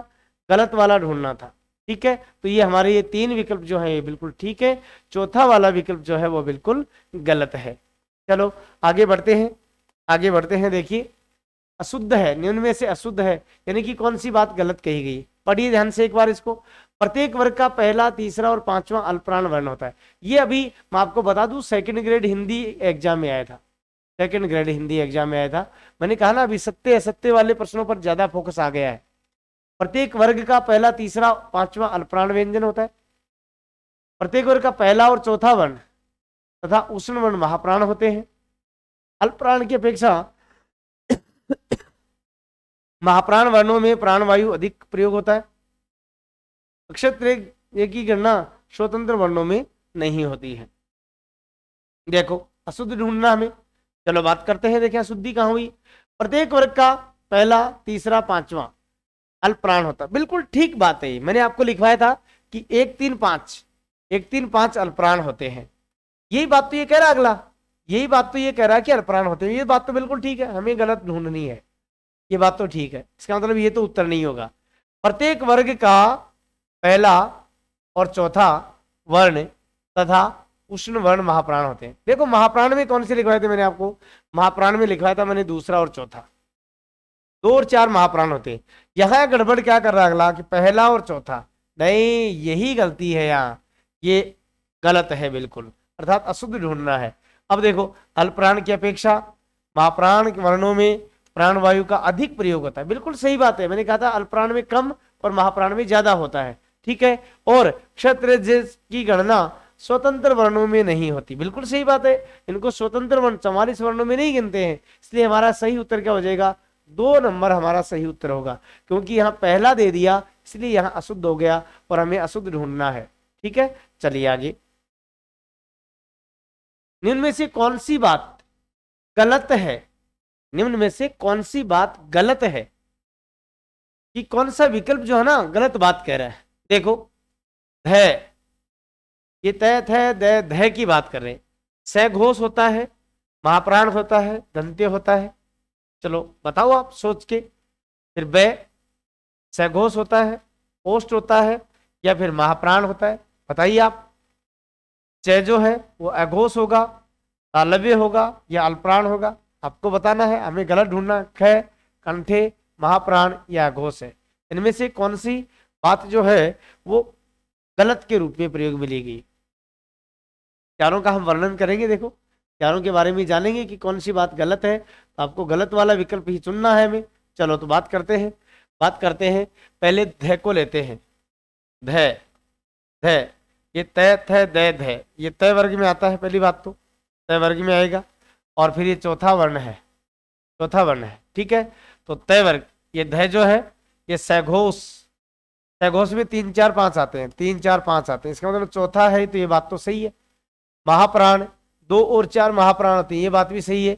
गलत वाला ढूंढना था। ठीक है, तो ये हमारे ये 3 विकल्प जो है ये बिल्कुल ठीक है, चौथा वाला विकल्प जो है वो बिल्कुल गलत है। चलो आगे बढ़ते हैं, आगे बढ़ते हैं। देखिए, अशुद्ध है, निम्न में से अशुद्ध है, यानी कि कौन सी बात गलत कही गई? पढ़िए ध्यान से एक बार इसको। प्रत्येक वर्ग का पहला, तीसरा और 5वां अल्पप्राण वर्ण होता है। ये अभी मैं आपको बता दूं 2nd ग्रेड हिंदी एग्जाम में आया था, 2nd ग्रेड हिंदी एग्जाम में आया था। मैंने कहा ना अभी सत्य असत्य वाले प्रश्नों पर ज्यादा फोकस आ गया है। प्रत्येक वर्ग का पहला, तीसरा, 5वां अल्पप्राण व्यंजन होता है। प्रत्येक वर्ग का पहला और चौथा वर्ण तथा उष्ण वर्ण महाप्राण होते हैं। अल्पप्राण की अपेक्षा महाप्राण वर्णों में प्राणवायु अधिक प्रयोग होता है। नक्षत्र की गणना स्वतंत्र वर्णों में नहीं होती है। देखो, अशुद्ध ढूंढना हमें, चलो बात करते हैं। देखिए अशुद्धि कहां हुई? प्रत्येक वर्ग का पहला, तीसरा, 5वां अल्पप्राण होता है, बिल्कुल ठीक बात है। मैंने आपको लिखवाया था कि 1, 3, 5, 1, 3, 5 अल्पप्राण होते हैं। यही बात तो ये कह रहा है अगला, यही बात तो ये कह रहा है कि अल्पप्राण होते हैं। ये बात तो बिल्कुल ठीक है, हमें गलत ढूंढनी है, ये बात तो ठीक है। इसका मतलब ये तो उत्तर नहीं होगा। प्रत्येक वर्ग का पहला और चौथा वर्ण तथा उष्ण वर्ण महाप्राण होते हैं। देखो महाप्राण में कौन से लिखवाए थे मैंने आपको? महाप्राण में लिखवाया था मैंने दूसरा और चौथा, 2 और 4 महाप्राण होते हैं। यह गड़बड़ क्या कर रहा है अगला कि पहला और चौथा, नहीं यही गलती है यहाँ, ये गलत है बिल्कुल, अर्थात अशुद्ध ढूंढना है। अब देखो, अल्पप्राण की अपेक्षा महाप्राण वर्णों में प्राणवायु का अधिक प्रयोग होता है, बिल्कुल सही बात है। मैंने कहा था अल्पप्राण में कम और महाप्राण में ज्यादा होता है। ठीक है, और क्षत्र की गणना स्वतंत्र वर्णों में नहीं होती, बिल्कुल सही बात है। इनको स्वतंत्र वर्ण 44 वर्णों में नहीं गिनते हैं, इसलिए हमारा सही उत्तर क्या हो जाएगा? 2 नंबर हमारा सही उत्तर होगा, क्योंकि यहाँ पहला दे दिया इसलिए यहाँ अशुद्ध हो गया और हमें अशुद्ध ढूंढना है। ठीक है, चलिए आगे। निम्न में से कौन सी बात गलत है? निम्न में से कौन सी बात गलत है? कि कौन सा विकल्प जो है ना गलत बात कह रहा है। देखो, ध, ये तय थे दय ध की बात कर रहे हैं। स घोष होता है, महाप्राण होता है, दंत्य होता है। चलो बताओ आप सोच के। फिर ब सघोष होता है, ओष्ट होता है, या फिर महाप्राण होता है? बताइए आप। च जो है वो अघोष होगा, तालव्य होगा या अल्पप्राण होगा? आपको बताना है, हमें गलत ढूंढना। ख, कंठे, महाप्राण या अघोष है। इनमें से कौन सी बात जो है वो गलत के रूप में प्रयोग में ली गई? चारों का हम वर्णन करेंगे। देखो, चारों के बारे में जानेंगे कि कौन सी बात गलत है। तो आपको गलत वाला विकल्प ही चुनना है हमें। चलो तो बात करते हैं। पहले ध को लेते हैं। ध, ये तय थ दय ध, ये तय वर्ग में आता है। पहली बात तो तय वर्ग में आएगा। और फिर ये चौथा वर्ण है, ठीक है। तो तय वर्ग, ये ध जो है ये सघोष में 3 4 5 आते हैं, 3 4 5 आते हैं। इसका मतलब चौथा है, तो ये बात तो सही है। महाप्राण 2 और 4 महाप्राण होते हैं, ये बात भी सही है।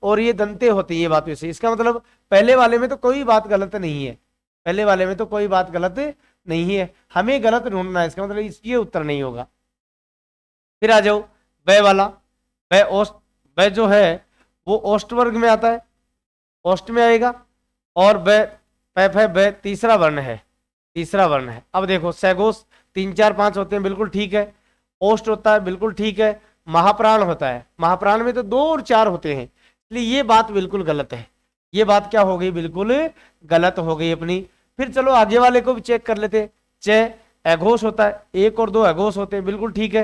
और ये दंते होते हैं, ये बात भी सही। इसका मतलब पहले वाले में तो कोई बात गलत नहीं है। हमें गलत ढूंढना है, इसका मतलब ये उत्तर नहीं होगा। फिर आ जाओ ब वाला। ब जो है वो ओष्ट वर्ग में आता है, ओष्ट में आएगा। और ब तीसरा वर्ण है। अब देखो, सघोष 3 4 5 होते हैं, बिल्कुल ठीक है। ओष्ट होता है, बिल्कुल ठीक है। महाप्राण होता है, महाप्राण में तो 2 और 4 होते हैं, इसलिए ये बात बिल्कुल गलत है। ये बात क्या हो गई? बिल्कुल गलत हो गई अपनी। फिर चलो आगे वाले को भी चेक कर लेते। च अघोष होता है, 1 और 2 अघोष होते हैं, बिल्कुल ठीक है।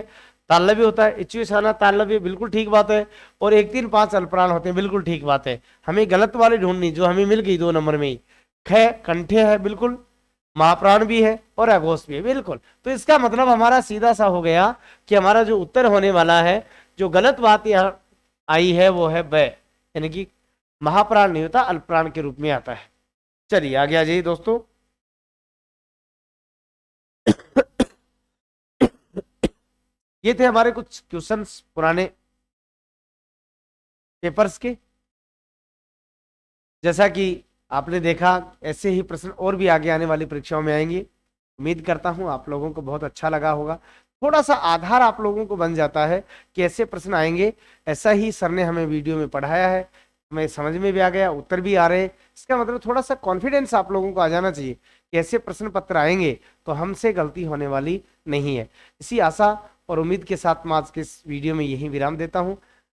तालव्य होता है, इच्युसाना तालव्य, बिल्कुल ठीक बात है। और 1 3 5 अल्पप्राण होते हैं, बिल्कुल ठीक बात है। हमें गलत वाली ढूंढनी, जो हमें मिल गई 2 नंबर में ही। ख, कंठे है, बिल्कुल। महाप्राण भी है और अघोष भी है, बिल्कुल। तो इसका मतलब हमारा सीधा सा हो गया कि हमारा जो उत्तर होने वाला है, जो गलत बात यहाँ आई है, वो है ब, यानी कि महाप्राण नहीं होता, अल्पप्राण के रूप में आता है। चलिए आगे आ जाइए दोस्तों। ये थे हमारे कुछ क्वेश्चंस पुराने पेपर्स के। जैसा कि आपने देखा, ऐसे ही प्रश्न और भी आगे आने वाली परीक्षाओं में आएंगे। उम्मीद करता हूं आप लोगों को बहुत अच्छा लगा होगा। थोड़ा सा आधार आप लोगों को बन जाता है कि ऐसे प्रश्न आएंगे। ऐसा ही सर ने हमें वीडियो में पढ़ाया है, हमें समझ में भी आ गया, उत्तर भी आ रहे हैं। इसका मतलब थोड़ा सा कॉन्फिडेंस आप लोगों को आ जाना चाहिए कि ऐसे प्रश्न पत्र आएंगे तो हमसे गलती होने वाली नहीं है। इसी आशा और उम्मीद के साथ मैं आज के इस वीडियो में यही विराम देता हूँ।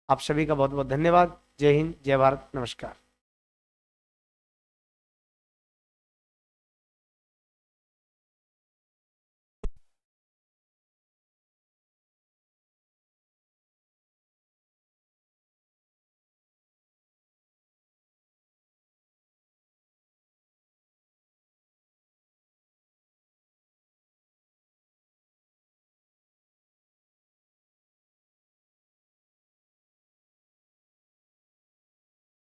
आप सभी का बहुत बहुत धन्यवाद। जय हिंद, जय भारत, नमस्कार।